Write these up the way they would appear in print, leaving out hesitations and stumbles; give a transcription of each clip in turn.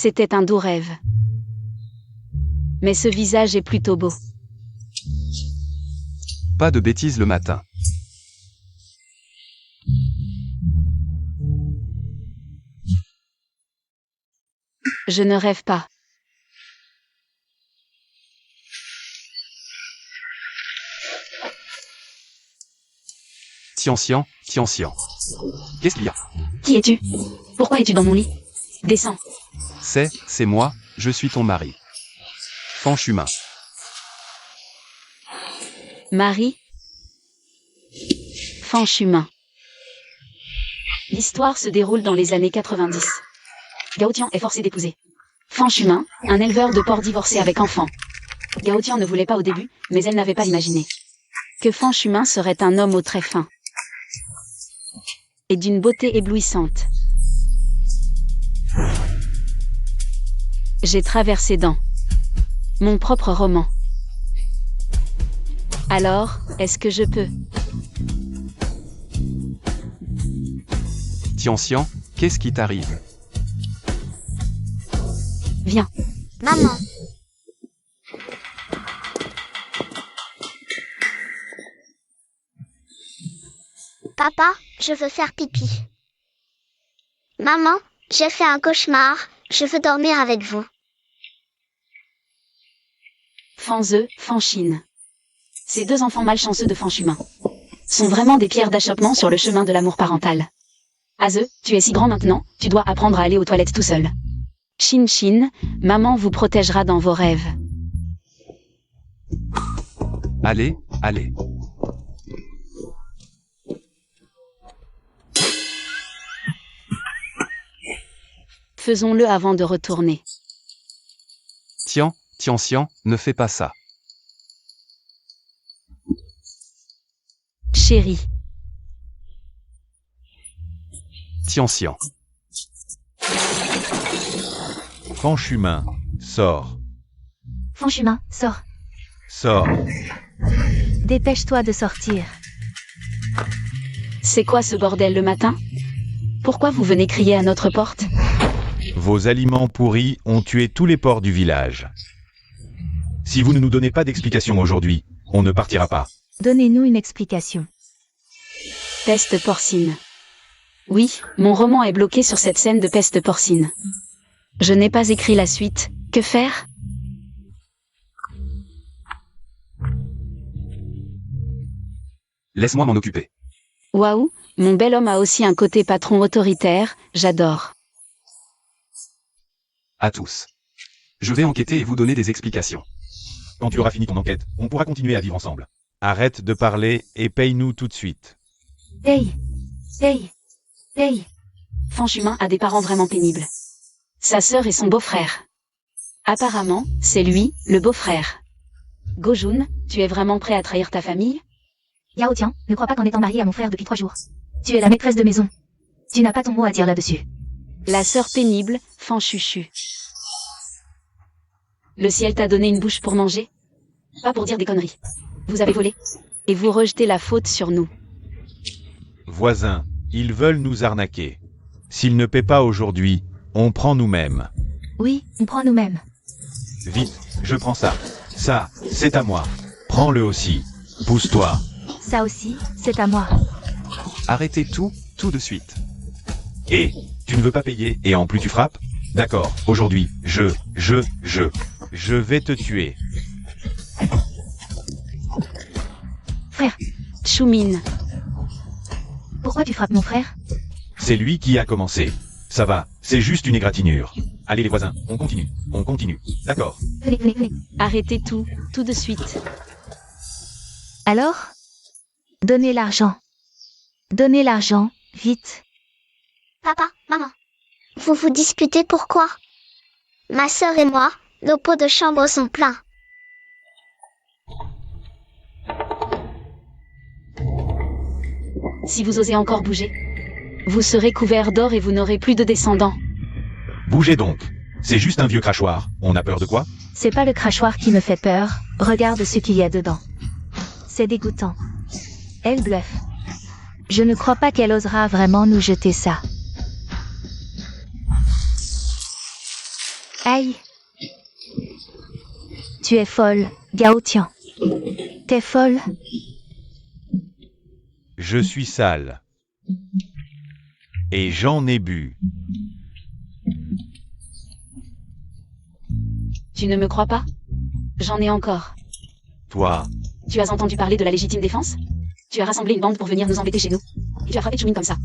C'était un doux rêve. Mais ce visage est plutôt beau. Pas de bêtises le matin. Je ne rêve pas. Tian. Qu'est-ce qu'il y a? Qui es-tu? Pourquoi es-tu dans mon lit? Descends. C'est moi, je suis ton mari. Fanchumin. Marie. Fanchumin. L'histoire se déroule dans les années 90. Gao Tian est forcé d'épouser Fanchumin, un éleveur de porcs divorcé avec enfant. Gao Tian ne voulait pas au début, mais elle n'avait pas imaginé que Fanchumin serait un homme aux traits fins et d'une beauté éblouissante. J'ai traversé dans mon propre roman. Alors, est-ce que je peux? Tian, qu'est-ce qui t'arrive? Viens. Maman. Papa, je veux faire pipi. Maman, j'ai fait un cauchemar, je veux dormir avec vous. Fanze, Fanchine. Ces deux enfants malchanceux de Fanchumin sont vraiment des pierres d'achoppement sur le chemin de l'amour parental. Aze, tu es si grand maintenant, tu dois apprendre à aller aux toilettes tout seul. Chin, maman vous protégera dans vos rêves. Allez. Faisons-le avant de retourner. Tian, ne fais pas ça. Chérie. Tian. Fanchumin, sors. Fanchumin, sors. Sors. Dépêche-toi de sortir. C'est quoi ce bordel le matin? Pourquoi vous venez crier à notre porte? Vos aliments pourris ont tué tous les porcs du village. Si vous ne nous donnez pas d'explication aujourd'hui, on ne partira pas. Donnez-nous une explication. Peste porcine. Oui, mon roman est bloqué sur cette scène de peste porcine. Je n'ai pas écrit la suite. Que faire? Laisse-moi m'en occuper. Waouh, mon bel homme a aussi un côté patron autoritaire, j'adore. À tous. Je vais enquêter et vous donner des explications. Quand tu auras fini ton enquête, on pourra continuer à vivre ensemble. Arrête de parler et paye-nous tout de suite. Hey. Fanchumin a des parents vraiment pénibles. Sa sœur et son beau-frère. Apparemment, c'est lui, le beau-frère. Gojun, tu es vraiment prêt à trahir ta famille? Yao Tian, ne crois pas qu'en étant mariée à mon frère depuis 3 jours. Tu es la maîtresse de maison. Tu n'as pas ton mot à dire là-dessus. La sœur pénible, Fanchuchu. Le ciel t'a donné une bouche pour manger? Pas pour dire des conneries. Vous avez volé. Et vous rejetez la faute sur nous. Voisins, ils veulent nous arnaquer. S'ils ne paient pas aujourd'hui, on prend nous-mêmes. Oui, on prend nous-mêmes. Vite, je prends ça. Ça, c'est à moi. Prends-le aussi. Pousse-toi. Ça aussi, c'est à moi. Arrêtez tout de suite. Et, tu ne veux pas payer et en plus tu frappes? D'accord, aujourd'hui, je vais te tuer. Frère, Choumine. pourquoi tu frappes mon frère? C'est lui qui a commencé. Ça va, c'est juste une égratignure. Allez les voisins, on continue. D'accord. Venez. Arrêtez tout de suite. Alors? Donnez l'argent. Donnez l'argent, vite. Papa, maman. Vous vous disputez pourquoi? Ma sœur et moi, nos pots de chambre sont pleins. Si vous osez encore bouger, vous serez couvert d'or et vous n'aurez plus de descendants. Bougez donc. C'est juste un vieux crachoir. On a peur de quoi? C'est pas le crachoir qui me fait peur, regarde ce qu'il y a dedans. C'est dégoûtant. Elle bluffe. Je ne crois pas qu'elle osera vraiment nous jeter ça. Aïe. Tu es folle, Gao Tian. T'es folle? Je suis sale. Et j'en ai bu. Tu ne me crois pas? J'en ai encore. Toi, Tu as entendu parler de la légitime défense? Tu as rassemblé une bande pour venir nous embêter chez nous. Et tu as frappé Chouine comme ça.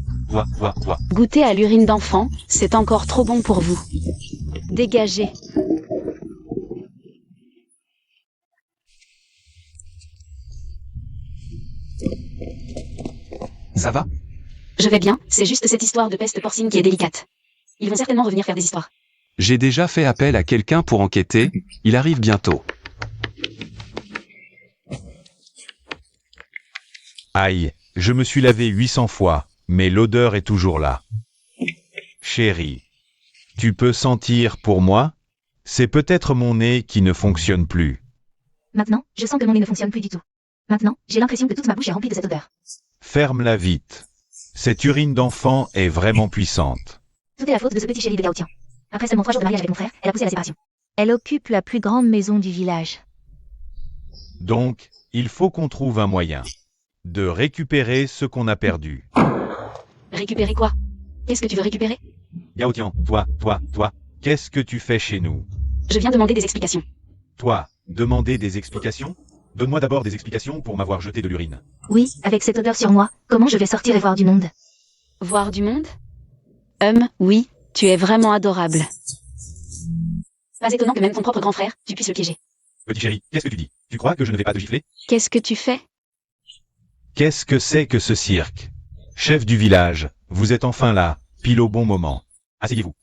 toi. Goûter à l'urine d'enfant, c'est encore trop bon pour vous. Dégagez. Ça va? Je vais bien, c'est juste cette histoire de peste porcine qui est délicate. Ils vont certainement revenir faire des histoires. J'ai déjà fait appel à quelqu'un pour enquêter, il arrive bientôt. Aïe, je me suis lavé 800 fois, mais l'odeur est toujours là. Chérie, tu peux sentir pour moi? C'est peut-être mon nez qui ne fonctionne plus. Maintenant, je sens que mon nez ne fonctionne plus du tout. Maintenant, j'ai l'impression que toute ma bouche est remplie de cette odeur. Ferme-la vite. Cette urine d'enfant est vraiment puissante. Tout est la faute de ce petit chéri de Gao Tian. Après seulement 3 jours de mariage avec mon frère, elle a poussé à la séparation. Elle occupe la plus grande maison du village. Donc, il faut qu'on trouve un moyen de récupérer ce qu'on a perdu. Récupérer quoi? Qu'est-ce que tu veux récupérer? Gao Tian, toi, qu'est-ce que tu fais chez nous? Je viens demander des explications. Toi, demander des explications? Donne-moi d'abord des explications pour m'avoir jeté de l'urine. Oui, avec cette odeur sur moi, comment je vais sortir et voir du monde? Voir du monde? Oui, tu es vraiment adorable. Pas étonnant que même ton propre grand frère, tu puisses le piéger. Petit chéri, qu'est-ce que tu dis? Tu crois que je ne vais pas te gifler? Qu'est-ce que tu fais? Qu'est-ce que c'est que ce cirque? Chef du village, vous êtes enfin là, pile au bon moment. Asseyez-vous.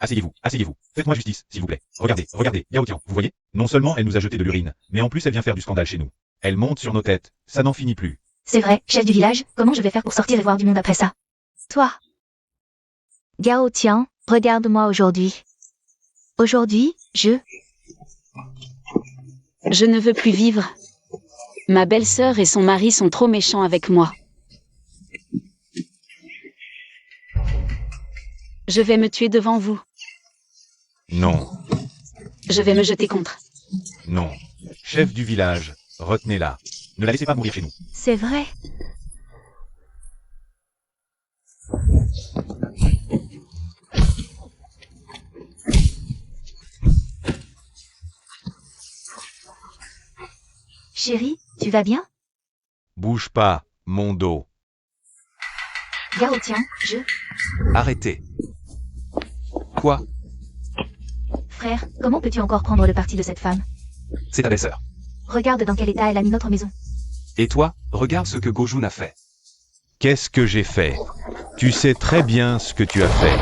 Faites-moi justice, s'il vous plaît. Regardez, Gao Tian, vous voyez? Non seulement elle nous a jeté de l'urine, mais en plus elle vient faire du scandale chez nous. Elle monte sur nos têtes, ça n'en finit plus. C'est vrai, chef du village, comment je vais faire pour sortir et voir du monde après ça? Toi. Gao Tian, regarde-moi aujourd'hui. Aujourd'hui, je ne veux plus vivre. Ma belle-sœur et son mari sont trop méchants avec moi. Je vais me tuer devant vous. Non, Je vais me jeter contre. non. Chef du village, retenez-la. Ne la laissez pas mourir chez nous. C'est vrai. Chérie, tu vas bien? Bouge pas, mon dos. Gao Tian, je... Arrêtez. Quoi? Frère, comment peux-tu encore prendre le parti de cette femme? C'est ta belle-sœur. Regarde dans quel état elle a mis notre maison. Et toi, regarde ce que Gojun a fait. Qu'est-ce que j'ai fait? Tu sais très bien ce que tu as fait.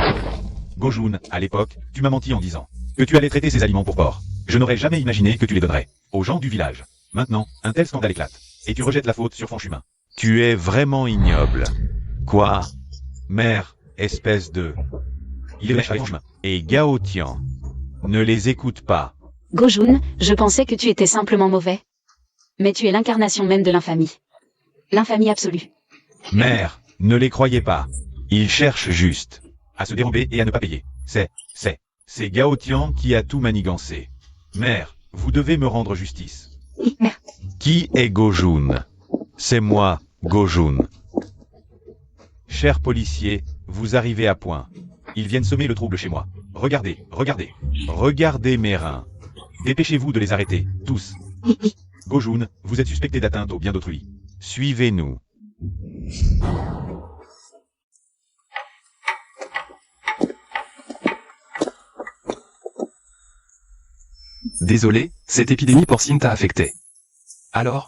Gojun, à l'époque, tu m'as menti en disant que tu allais traiter ces aliments pour porc. Je n'aurais jamais imaginé que tu les donnerais aux gens du village. Maintenant, un tel scandale éclate. Et tu rejettes la faute sur Fanchumin. Tu es vraiment ignoble. Quoi? Mère, espèce de... Il est lâche avec Fanchumin. Et Gao Tian. Ne les écoute pas. Gojun, je pensais que tu étais simplement mauvais. Mais tu es l'incarnation même de l'infamie. L'infamie absolue. Mère, ne les croyez pas. Ils cherchent juste à se dérober et à ne pas payer. C'est Gao Tian qui a tout manigancé. Mère, vous devez me rendre justice. Oui, mère. Qui est Gojun? C'est moi, Gojun. Cher policier, vous arrivez à point. Ils viennent semer le trouble chez moi. Regardez. Regardez mes reins. Dépêchez-vous de les arrêter, tous. Gojun, vous êtes suspecté d'atteinte au bien d'autrui. Suivez-nous. Désolé, cette épidémie porcine t'a affecté. Alors?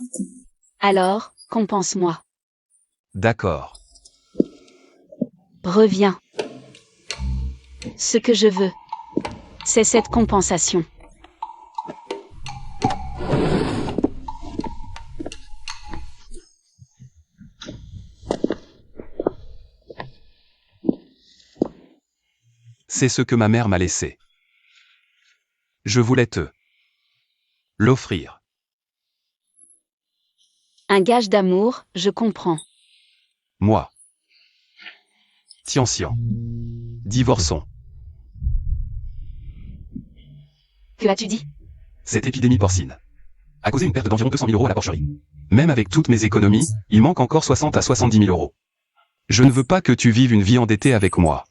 Alors, compense-moi. D'accord. Reviens. Ce que je veux, c'est cette compensation. C'est ce que ma mère m'a laissé. Je voulais te l'offrir. Un gage d'amour, je comprends. Moi. Tian. Divorçons. Que as-tu dit? Cette épidémie porcine a causé une perte d'environ 200 000 € à la porcherie. Même avec toutes mes économies, il manque encore 60 à 70 000 €. Je ne veux pas que tu vives une vie endettée avec moi.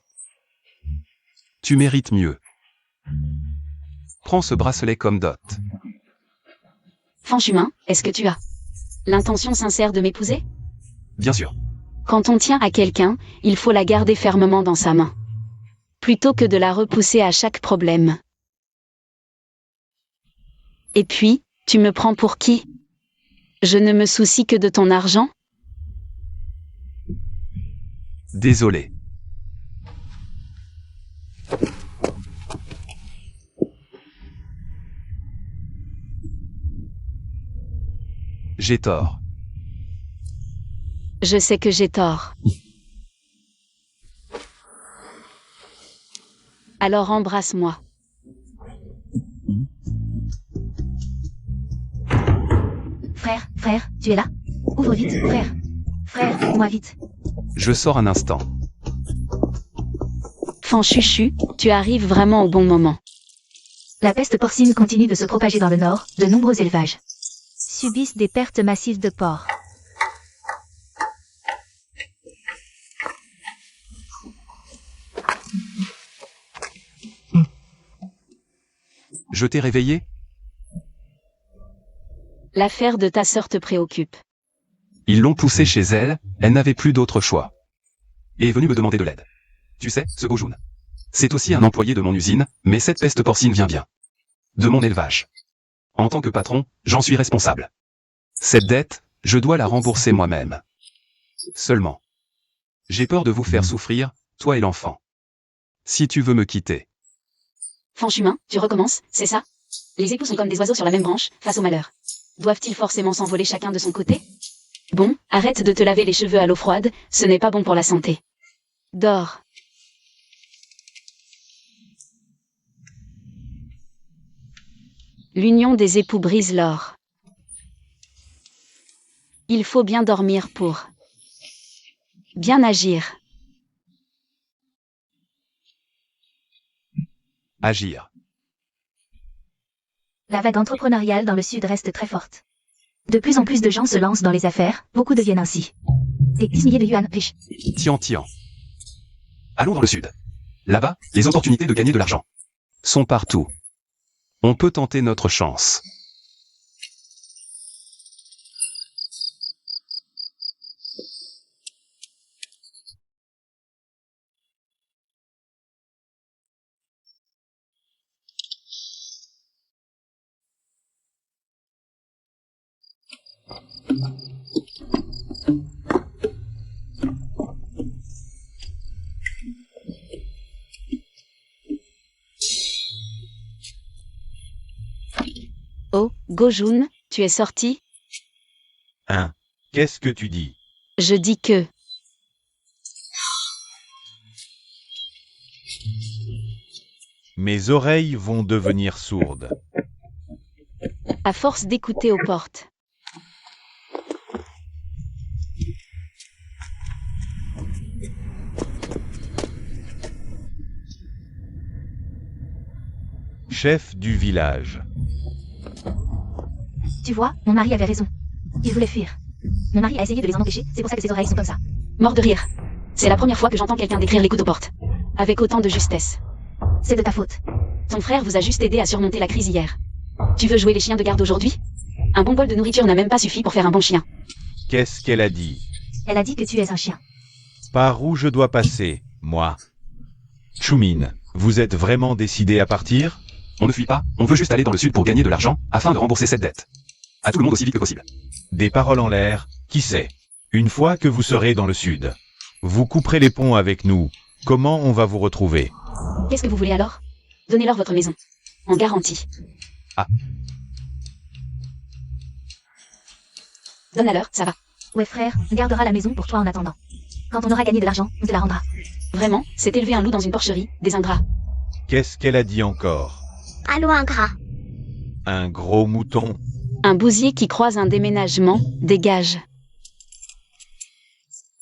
Tu mérites mieux. Prends ce bracelet comme dot. Fanchumin, est-ce que tu as l'intention sincère de m'épouser? Bien sûr. Quand on tient à quelqu'un, il faut la garder fermement dans sa main. Plutôt que de la repousser à chaque problème. Et puis, tu me prends pour qui? Je ne me soucie que de ton argent? Désolé. J'ai tort. Je sais que j'ai tort. Alors embrasse-moi. Frère, tu es là? Ouvre vite, frère. Frère, moi vite. Je sors un instant. Fanchuchu, tu arrives vraiment au bon moment. La peste porcine continue de se propager dans le nord, de nombreux élevages subissent des pertes massives de porcs. Je t'ai réveillé? L'affaire de ta sœur te préoccupe. Ils l'ont poussée chez elle, elle n'avait plus d'autre choix. Et est venue me demander de l'aide. Tu sais, ce Gojun. C'est aussi un employé de mon usine, mais cette peste porcine vient bien de mon élevage. En tant que patron, j'en suis responsable. Cette dette, je dois la rembourser moi-même. Seulement. J'ai peur de vous faire souffrir, toi et l'enfant. Si tu veux me quitter. Fanchumin, tu recommences, c'est ça? Les époux sont comme des oiseaux sur la même branche, face au malheur. Doivent-ils forcément s'envoler chacun de son côté? Bon, arrête de te laver les cheveux à l'eau froide, ce n'est pas bon pour la santé. Dors. L'union des époux brise l'or. Il faut bien dormir pour bien agir. Agir. La vague entrepreneuriale dans le sud reste très forte. De plus en plus de gens se lancent dans les affaires, beaucoup deviennent ainsi des milliers de yuan riches. Tian. Allons dans le sud. Là-bas, les opportunités de gagner de l'argent sont partout. On peut tenter notre chance. Oh, Gojun, tu es sorti? Hein? Qu'est-ce que tu dis? Je dis que... Mes oreilles vont devenir sourdes. À force d'écouter aux portes. Chef du village. Tu vois, mon mari avait raison. Il voulait fuir. Mon mari a essayé de les en empêcher, c'est pour ça que ses oreilles sont comme ça. Mort de rire. C'est la première fois que j'entends quelqu'un décrire les coups aux portes. Avec autant de justesse. C'est de ta faute. Ton frère vous a juste aidé à surmonter la crise hier. Tu veux jouer les chiens de garde aujourd'hui? Un bon bol de nourriture n'a même pas suffi pour faire un bon chien. Qu'est-ce qu'elle a dit? Elle a dit que tu es un chien. Par où je dois passer, moi? Chumin, vous êtes vraiment décidé à partir? On ne fuit pas, on veut juste aller dans le sud pour gagner de l'argent, afin de rembourser cette dette. À tout le monde aussi vite que possible. Des paroles en l'air, qui sait? Une fois que vous serez dans le sud, vous couperez les ponts avec nous. Comment on va vous retrouver? Qu'est-ce que vous voulez alors? Donnez-leur votre maison. En garantie. Ah. Donne-la-leur, ça va. Ouais frère, on gardera la maison pour toi en attendant. Quand on aura gagné de l'argent, on te la rendra. Vraiment, c'est élever un loup dans une porcherie, des ingrats. Qu'est-ce qu'elle a dit encore? Allô ingrat. Un gros mouton? Un bousier qui croise un déménagement, dégage.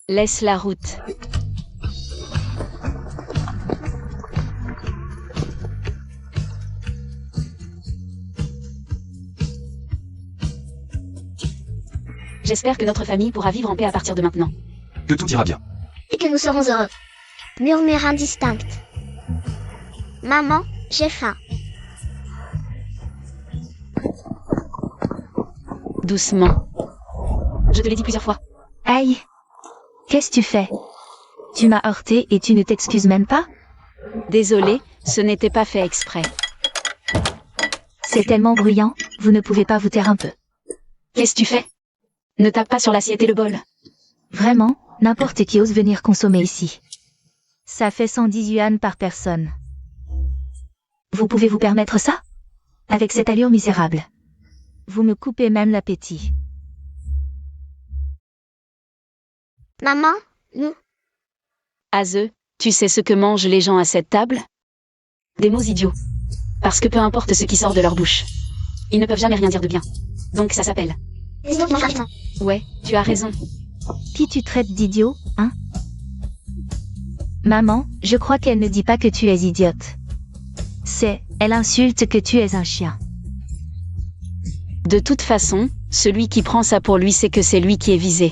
Laisse la route. J'espère que notre famille pourra vivre en paix à partir de maintenant. Que tout ira bien. Et que nous serons heureux. Murmure indistinct. Maman, j'ai faim. Doucement. Je te l'ai dit plusieurs fois. Aïe. Qu'est-ce que tu fais? Tu m'as heurté et tu ne t'excuses même pas? Désolée, ce n'était pas fait exprès. C'est tellement bruyant, vous ne pouvez pas vous taire un peu. Qu'est-ce que tu fais? Ne tape pas sur l'assiette et le bol. Vraiment, n'importe qui ose venir consommer ici. Ça fait 110 yuan par personne. Vous pouvez vous permettre ça? Avec cette allure misérable. Vous me coupez même l'appétit. Maman, nous. Aze, tu sais ce que mangent les gens à cette table? Des mots idiots. Parce que peu importe ce qui sort de leur bouche, ils ne peuvent jamais rien dire de bien. Donc ça s'appelle. Les autres mangent rien. Ouais, tu as raison. Qui tu traites d'idiot, hein? Maman, je crois qu'elle ne dit pas que tu es idiote. Elle insulte que tu es un chien. De toute façon, celui qui prend ça pour lui sait que c'est lui qui est visé.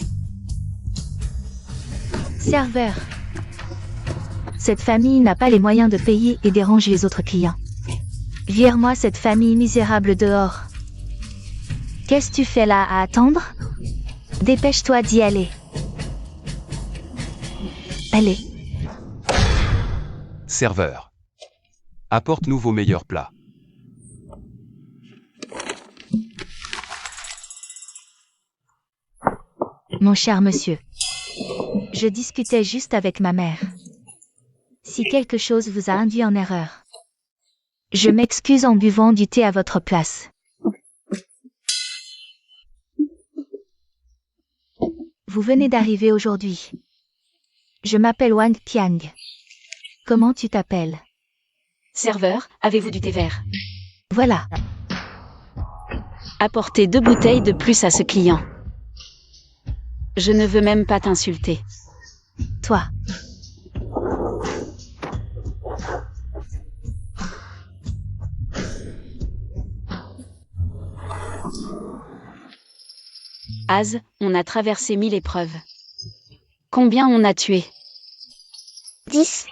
Serveur. Cette famille n'a pas les moyens de payer et dérange les autres clients. Vire-moi cette famille misérable dehors. Qu'est-ce que tu fais là à attendre? Dépêche-toi d'y aller. Allez. Serveur. Apporte-nous vos meilleurs plats. Mon cher monsieur. Je discutais juste avec ma mère. Si quelque chose vous a induit en erreur, je m'excuse en buvant du thé à votre place. Vous venez d'arriver aujourd'hui. Je m'appelle Wang Qiang. Comment tu t'appelles? Serveur, avez-vous du thé vert? Voilà. Apportez 2 bouteilles de plus à ce client. Je ne veux même pas t'insulter. Toi. Az, on a traversé 1000 épreuves. Combien on a tué? 10.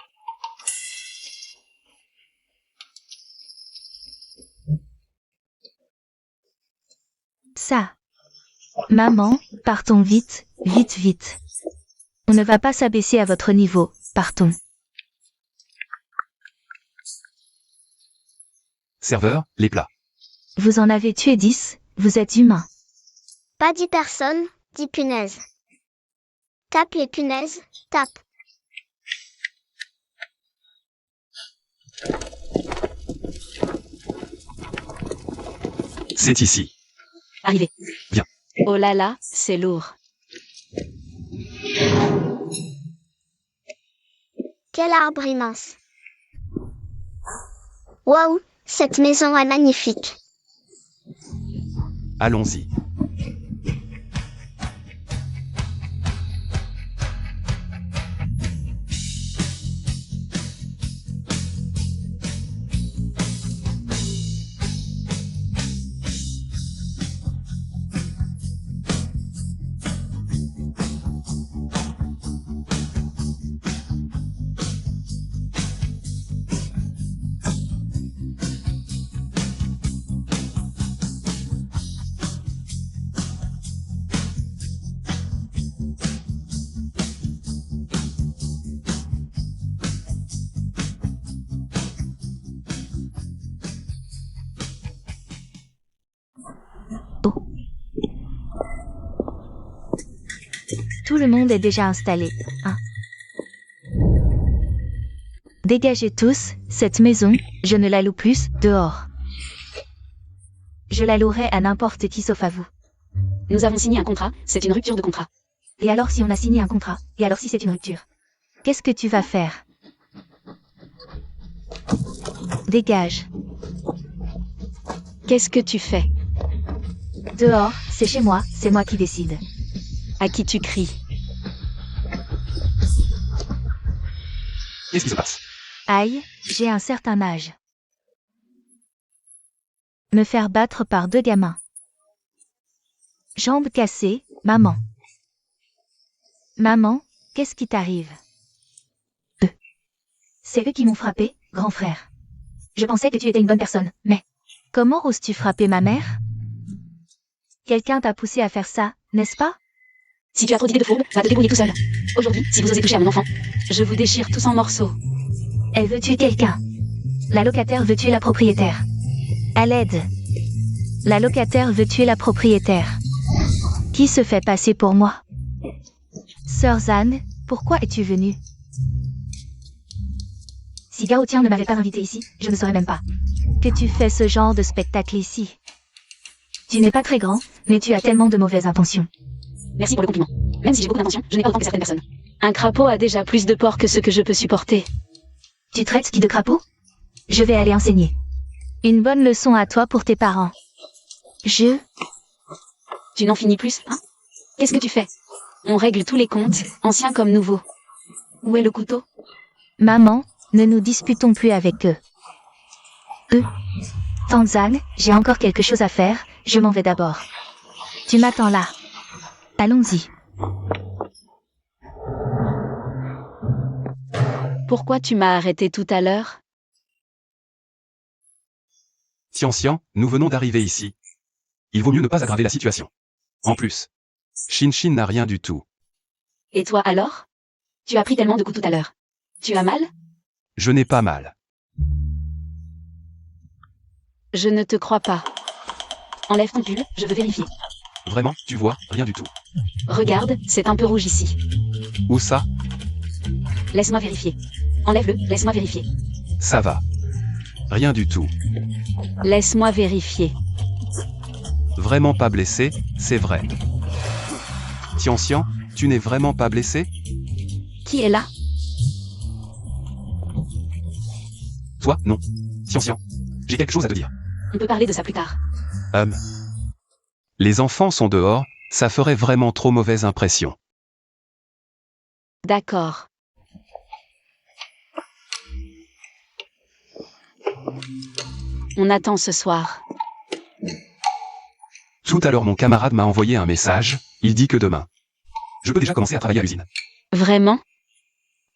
Ça. Maman, partons vite, vite, vite. On ne va pas s'abaisser à votre niveau, partons. Serveur, les plats. Vous en avez tué 10, vous êtes humain. Pas 10 personnes, 10 punaises. Tape les punaises, tape. C'est ici. Arrivé. Bien. Oh là là, c'est lourd. Quel arbre immense. Waouh, cette maison est magnifique. Allons-y. Tout le monde est déjà installé. Hein. Dégagez tous, cette maison, je ne la loue plus, dehors. Je la louerai à n'importe qui sauf à vous. Nous avons signé un contrat, c'est une rupture de contrat. Et alors si on a signé un contrat? Et alors si c'est une rupture? Qu'est-ce que tu vas faire? Dégage. Qu'est-ce que tu fais? Dehors, c'est chez moi, c'est moi qui décide. À qui tu cries? Qu'est-ce qui se passe? Aïe, j'ai un certain âge. Me faire battre par 2 gamins. Jambe cassée, maman. Maman, qu'est-ce qui t'arrive? C'est eux qui m'ont frappé, grand frère. Je pensais que tu étais une bonne personne, mais... Comment oses-tu frapper ma mère? Quelqu'un t'a poussé à faire ça, n'est-ce pas? Si tu as trop d'idées de fourbe, va te débrouiller tout seul. Aujourd'hui, si vous osez toucher à mon enfant, je vous déchire tous en morceaux. Elle veut tuer quelqu'un. La locataire veut tuer la propriétaire. À l'aide. La locataire veut tuer la propriétaire. Qui se fait passer pour moi? Sœur Zan, pourquoi es-tu venue? Si Gao Tian ne m'avait pas invité ici, je ne saurais même pas que tu fais ce genre de spectacle ici. Tu n'es pas très grand, mais tu as tellement de mauvaises intentions. Merci pour le compliment. Même si j'ai beaucoup d'intentions, je n'ai pas autant que certaines personnes. Un crapaud a déjà plus de porc que ce que je peux supporter. Tu traites qui de crapaud? Je vais aller enseigner. Une bonne leçon à toi pour tes parents. Tu n'en finis plus, hein? Qu'est-ce que tu fais? On règle tous les comptes, anciens comme nouveaux. Où est le couteau? Maman, ne nous disputons plus avec eux. Tanzan, j'ai encore quelque chose à faire, je m'en vais d'abord. Tu m'attends là. Allons-y. Pourquoi tu m'as arrêté tout à l'heure? Xian, nous venons d'arriver ici. Il vaut mieux ne pas aggraver la situation. En plus, Shin n'a rien du tout. Et toi alors? Tu as pris tellement de coups tout à l'heure. Tu as mal? Je n'ai pas mal. Je ne te crois pas. Enlève ton pull, je veux vérifier. Vraiment, tu vois, rien du tout. Regarde, c'est un peu rouge ici. Où ça? Laisse-moi vérifier. Enlève-le, laisse-moi vérifier. Ça va. Rien du tout. Laisse-moi vérifier. Vraiment pas blessé, c'est vrai. Xian, tu n'es vraiment pas blessé? Qui est là? Toi, non. Xian, j'ai quelque chose à te dire. On peut parler de ça plus tard. Les enfants sont dehors, ça ferait vraiment trop mauvaise impression. D'accord. On attend ce soir. Tout à l'heure mon camarade m'a envoyé un message, il dit que demain. Je peux déjà commencer à travailler à l'usine. Vraiment?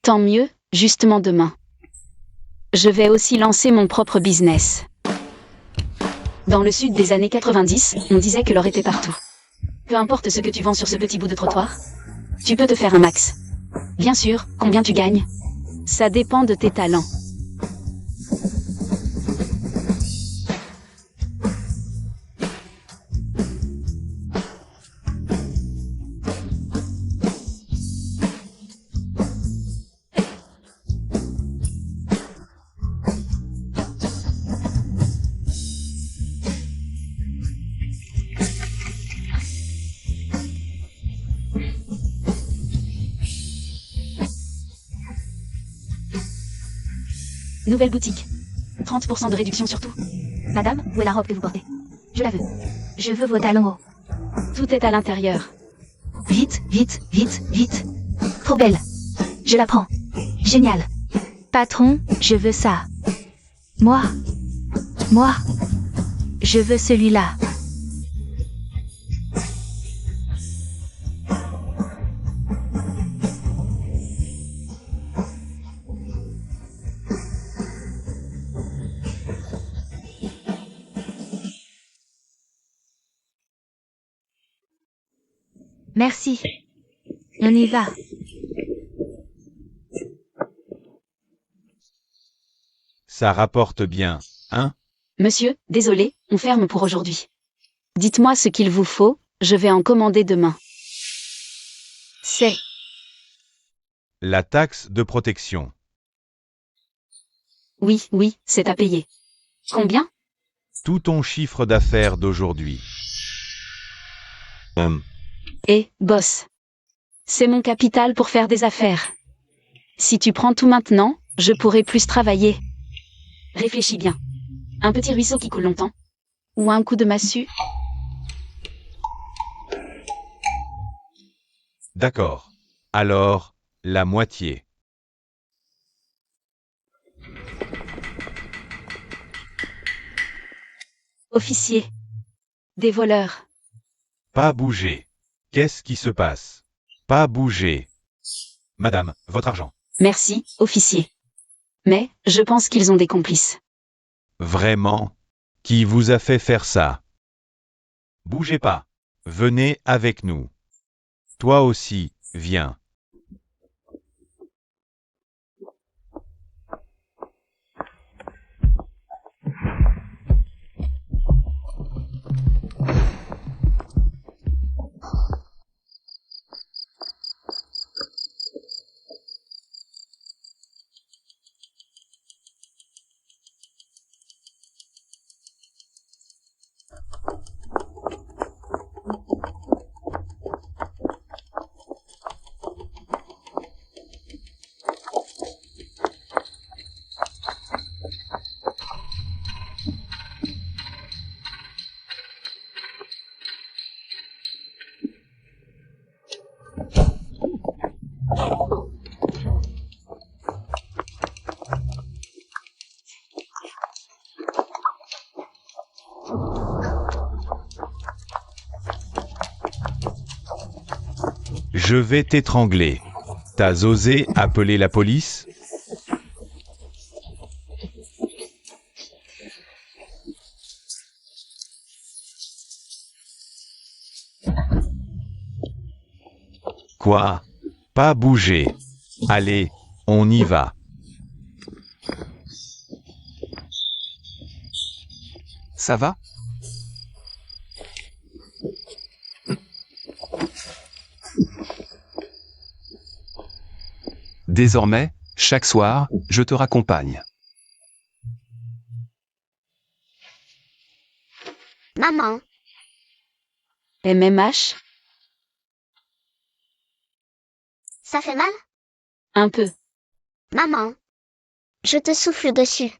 Tant mieux, justement demain. Je vais aussi lancer mon propre business. Dans le sud des années 90, on disait que l'or était partout. Peu importe ce que tu vends sur ce petit bout de trottoir, tu peux te faire un max. Bien sûr, combien tu gagnes? Ça dépend de tes talents. Nouvelle boutique. 30% de réduction sur tout. Madame, où est la robe que vous portez? Je la veux. Je veux vos talons hauts. Tout est à l'intérieur. Vite, vite, vite, vite. Trop belle. Je la prends. Génial. Patron, je veux ça. Moi. Je veux celui-là. Merci. On y va. Ça rapporte bien, hein? Monsieur, désolé, on ferme pour aujourd'hui. Dites-moi ce qu'il vous faut, je vais en commander demain. C'est... La taxe de protection. Oui, c'est à payer. Combien? Tout ton chiffre d'affaires d'aujourd'hui. Boss. C'est mon capital pour faire des affaires. Si tu prends tout maintenant, je pourrai plus travailler. Réfléchis bien. Un petit ruisseau qui coule longtemps. Ou un coup de massue. D'accord. Alors, la moitié. Officier. Des voleurs. Pas bouger. Qu'est-ce qui se passe? Pas bouger. Madame, votre argent. Merci, officier. Mais, je pense qu'ils ont des complices. Vraiment? Qui vous a fait faire ça? Bougez pas. Venez avec nous. Toi aussi, viens. Je vais t'étrangler. T'as osé appeler la police? Quoi? Pas bouger. Allez, on y va. Ça va? Désormais, chaque soir, je te raccompagne. Maman, MMH? ça fait mal? Un peu. Maman, je te souffle dessus.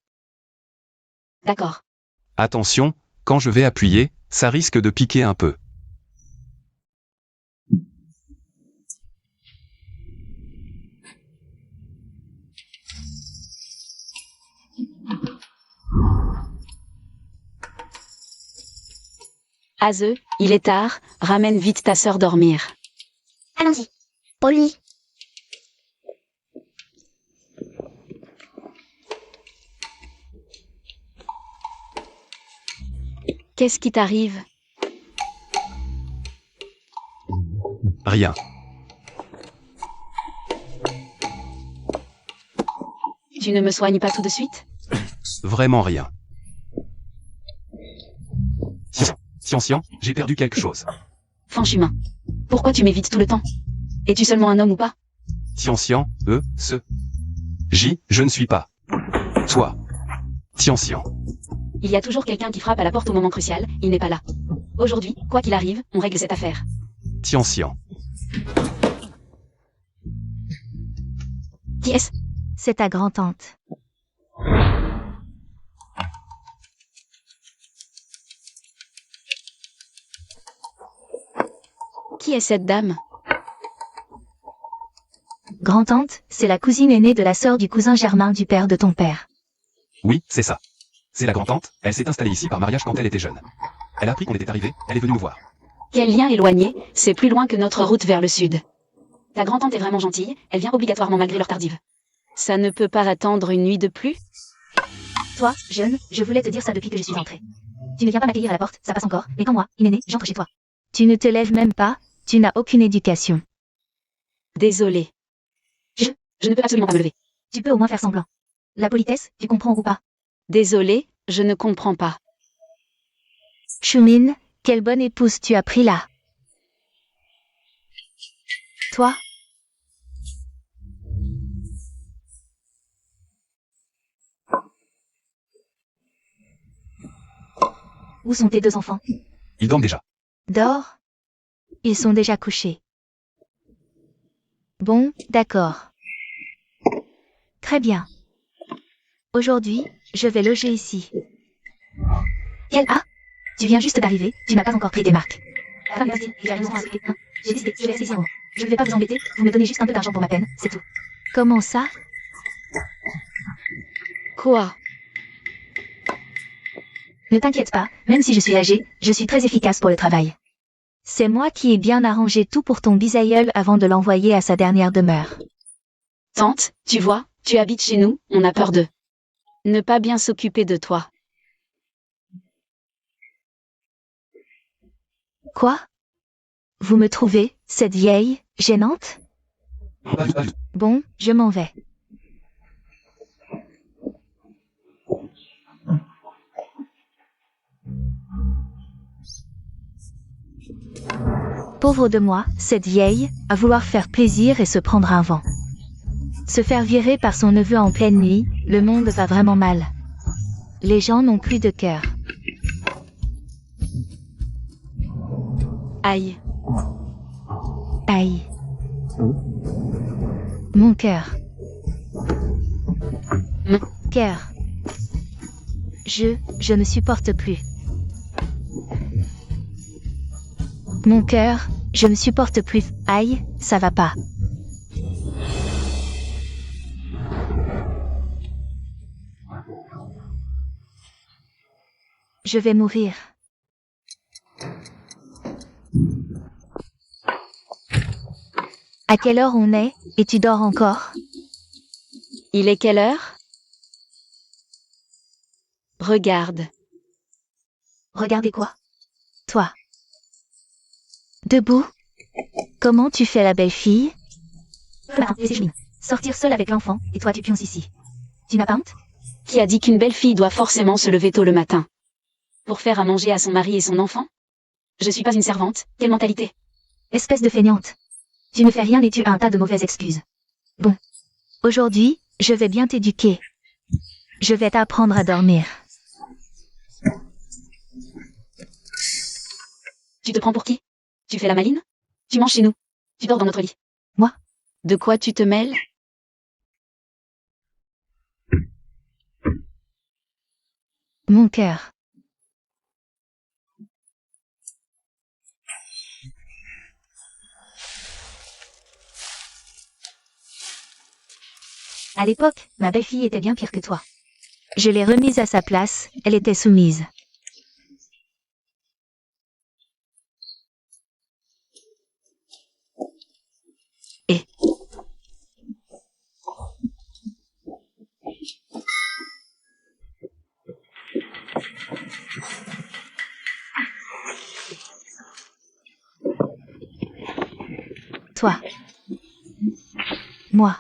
D'accord. Attention, quand je vais appuyer, ça risque de piquer un peu. Azeu, il est tard, ramène vite ta sœur dormir. Allons-y. Polly. Qu'est-ce qui t'arrive? Rien. Tu ne me soignes pas tout de suite? Vraiment rien. Tiens, j'ai perdu quelque chose. Fanchumin. Pourquoi tu m'évites tout le temps? Es-tu seulement un homme ou pas? Tiens, je ne suis pas. Toi. Tiens. Il y a toujours quelqu'un qui frappe à la porte au moment crucial, il n'est pas là. Aujourd'hui, quoi qu'il arrive, on règle cette affaire. Tiens. Qui est-ce? C'est ta grand-tante. Qui est cette dame? Grand-tante, c'est la cousine aînée de la sœur du cousin germain du père de ton père. Oui, c'est ça. C'est la grand-tante, elle s'est installée ici par mariage quand elle était jeune. Elle a appris qu'on était arrivé, elle est venue nous voir. Quel lien éloigné, c'est plus loin que notre route vers le sud. Ta grand-tante est vraiment gentille, elle vient obligatoirement malgré l'heure tardive. Ça ne peut pas attendre une nuit de plus? Toi, jeune, je voulais te dire ça depuis que je suis entrée. Tu ne viens pas m'accueillir à la porte, ça passe encore, et quand moi, Inénée, j'entre chez toi. Tu ne te lèves même pas, tu n'as aucune éducation. Désolée. Je ne peux absolument pas me lever. Tu peux au moins faire semblant. La politesse, tu comprends ou pas? Désolée, je ne comprends pas. Choumine, quelle bonne épouse tu as pris là. Toi? Où sont tes deux enfants? Ils dorment déjà. Dors? Ils sont déjà couchés. Bon, d'accord. Très bien. Aujourd'hui, je vais loger ici. Quel A? Tu viens juste d'arriver, tu n'as pas encore pris tes marques. La femme est restée, et j'ai raison à souhaiter. J'ai décidé, je vais rester ici un moment. Je ne vais pas vous embêter, vous me donnez juste un peu d'argent pour ma peine, c'est tout. Comment ça? Quoi? Ne t'inquiète pas, même si je suis âgée, je suis très efficace pour le travail. C'est moi qui ai bien arrangé tout pour ton bisaïeul avant de l'envoyer à sa dernière demeure. Tante, tu vois, tu habites chez nous, on a peur de ne pas bien s'occuper de toi. Quoi? Vous me trouvez, cette vieille, gênante? Bon, je m'en vais. Pauvre de moi, cette vieille, à vouloir faire plaisir et se prendre un vent. Se faire virer par son neveu en pleine nuit, le monde va vraiment mal. Les gens n'ont plus de cœur. Aïe. Aïe. Mon cœur. Cœur. Je ne supporte plus. Mon cœur, je ne supporte plus. Aïe, ça va pas. Je vais mourir. À quelle heure on est, et tu dors encore? Il est quelle heure? Regarde. Regardez quoi? Toi. Debout? Comment tu fais la belle fille? Sortir seule avec l'enfant, et toi tu pionces ici. Tu n'as pas honte? Qui a dit qu'une belle fille doit forcément se lever tôt le matin? Pour faire à manger à son mari et son enfant? Je suis pas une servante, quelle mentalité? Espèce de feignante. Tu ne fais rien et tu as un tas de mauvaises excuses. Bon. Aujourd'hui, je vais bien t'éduquer. Je vais t'apprendre à dormir. Tu te prends pour qui? Tu fais la maline? Tu manges chez nous. Tu dors dans notre lit. Moi? De quoi tu te mêles? Mon cœur. À l'époque, ma belle-fille était bien pire que toi. Je l'ai remise à sa place, elle était soumise. Et toi. Moi.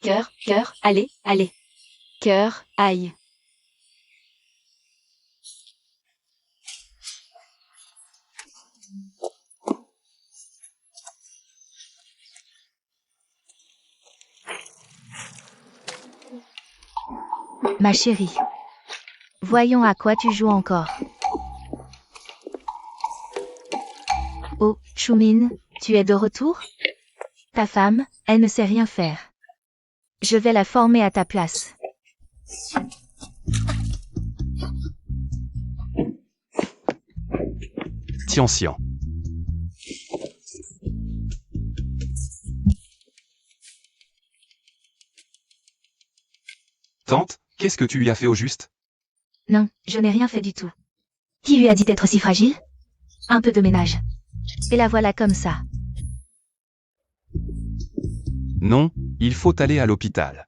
cœur, cœur, allez, allez. Cœur, aïe. Ma chérie. Voyons à quoi tu joues encore. Oh, Choumine, tu es de retour? Ta femme, elle ne sait rien faire. Je vais la former à ta place. Tian. Tante, qu'est-ce que tu lui as fait au juste? Non, je n'ai rien fait du tout. Qui lui a dit d'être si fragile? Un peu de ménage. Et la voilà comme ça. Non, il faut aller à l'hôpital.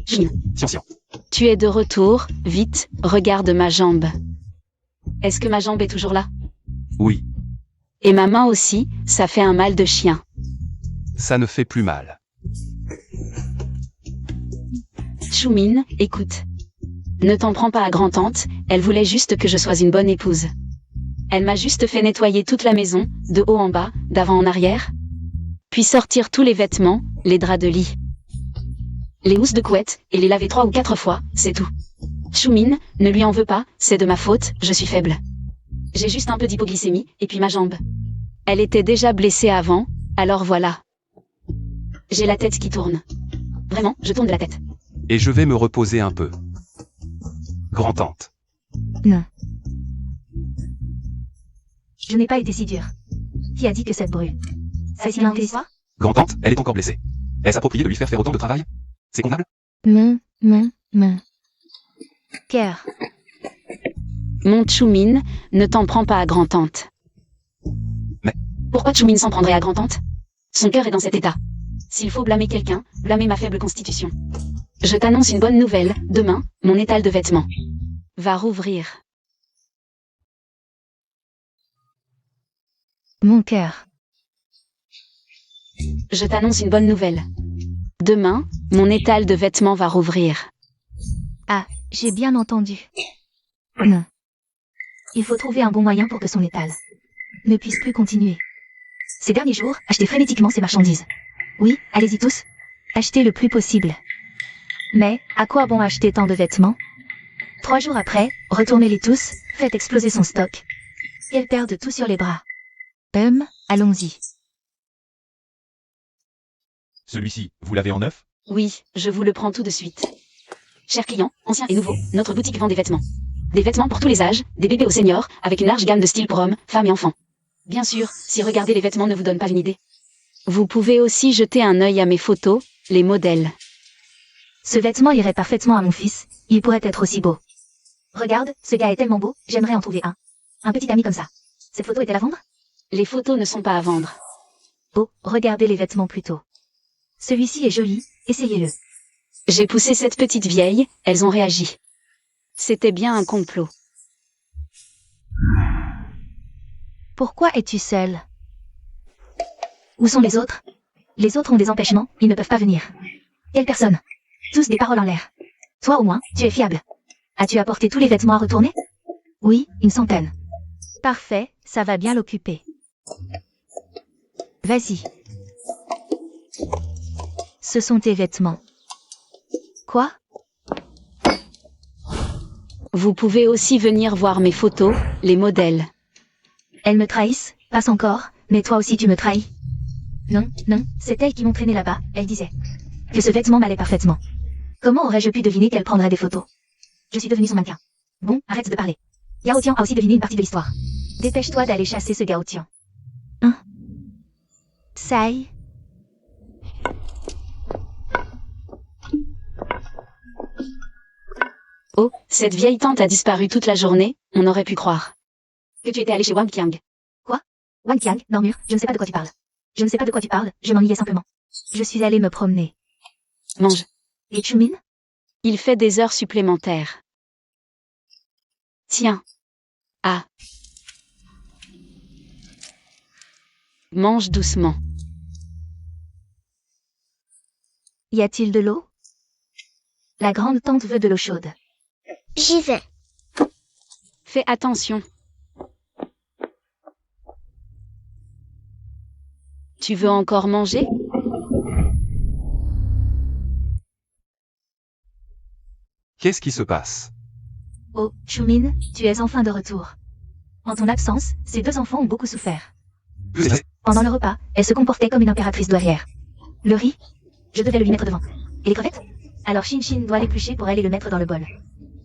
Tian. Tu es de retour, vite, regarde ma jambe. Est-ce que ma jambe est toujours là? Oui, Et ma main aussi, ça fait un mal de chien. ça ne fait plus mal. Choumine, écoute. Ne t'en prends pas à grand-tante, elle voulait juste que je sois une bonne épouse. Elle m'a juste fait nettoyer toute la maison, de haut en bas, d'avant en arrière. Puis sortir tous les vêtements, les draps de lit. Les housses de couette, et les laver 3 ou 4 fois, c'est tout. Choumine, ne lui en veux pas, c'est de ma faute, je suis faible. J'ai juste un peu d'hypoglycémie, et puis ma jambe. Elle était déjà blessée avant, alors voilà. J'ai la tête qui tourne. Vraiment, je tourne de la tête. Et je vais me reposer un peu. Grand-tante. Non. Je n'ai pas été si dure. Qui a dit que cette bru? Ça s'y l'histoire? Grand-tante, elle est encore blessée. Est-ce approprié de lui faire autant de travail? C'est convenable? Care. Mon Tchoumin, ne t'en prends pas à grand-tante. Mais- Pourquoi Tchoumin s'en prendrait à grand-tante? Son cœur est dans cet état. S'il faut blâmer quelqu'un, blâmer ma faible constitution. Je t'annonce une bonne nouvelle, demain, mon étal de vêtements va rouvrir. Mon cœur. Je t'annonce une bonne nouvelle. Demain, mon étal de vêtements va rouvrir. Ah, j'ai bien entendu. Non. Il faut trouver un bon moyen pour que son étal ne puisse plus continuer. Ces derniers jours, achetez frénétiquement ces marchandises. Oui, allez-y tous. Achetez le plus possible. Mais, à quoi bon acheter tant de vêtements? 3 jours après, retournez-les tous, faites exploser son stock. Qu'elle perde tout sur les bras. Allons-y. Celui-ci, vous l'avez en neuf? Oui, je vous le prends tout de suite. Chers clients, anciens et nouveaux, notre boutique vend des vêtements. Des vêtements pour tous les âges, des bébés aux seniors, avec une large gamme de styles pour hommes, femmes et enfants. Bien sûr, si regarder les vêtements ne vous donne pas une idée. Vous pouvez aussi jeter un œil à mes photos, les modèles. Ce vêtement irait parfaitement à mon fils, il pourrait être aussi beau. Regarde, ce gars est tellement beau, j'aimerais en trouver un. Un petit ami comme ça. Cette photo est-elle à vendre? Les photos ne sont pas à vendre. Oh, regardez les vêtements plutôt. Celui-ci est joli, essayez-le. J'ai poussé cette petite vieille, elles ont réagi. C'était bien un complot. Pourquoi es-tu seul? Où sont les autres? Les autres ont des empêchements, ils ne peuvent pas venir. Quelle personne? Tous des paroles en l'air. Toi au moins, tu es fiable. As-tu apporté tous les vêtements à retourner? Oui, une centaine. Parfait, ça va bien l'occuper. Vas-y. Ce sont tes vêtements. Quoi? Vous pouvez aussi venir voir mes photos, les modèles. Elles me trahissent, passe encore, mais toi aussi tu me trahis. Non, non, c'est elle qui m'entraînait là-bas, elle disait que ce vêtement m'allait parfaitement. Comment aurais-je pu deviner qu'elle prendrait des photos? Je suis devenu son mannequin. Bon, arrête de parler. Yao Tian a aussi deviné une partie de l'histoire. Dépêche-toi d'aller chasser ce Gao Tian. Hein? Sai. Oh, cette vieille tante a disparu toute la journée, on aurait pu croire que tu étais allé chez Wang Qiang. Quoi? Wang Qiang, Normure, je ne sais pas de quoi tu parles. Je ne sais pas de quoi tu parles, je m'ennuyais simplement. Je suis allée me promener. Mange. Et Chumin? Il fait des heures supplémentaires. Tiens. Ah. Mange doucement. Y a-t-il de l'eau? La grande tante veut de l'eau chaude. J'y vais. Fais attention. Tu veux encore manger? Qu'est-ce qui se passe? Oh, Chumin, tu es enfin de retour. En ton absence, ces 2 enfants ont beaucoup souffert. Pendant le repas, elle se comportait comme une impératrice douairière. Le riz? Je devais le lui mettre devant. Et les crevettes? Alors Shin doit l'éplucher pour elle et le mettre dans le bol.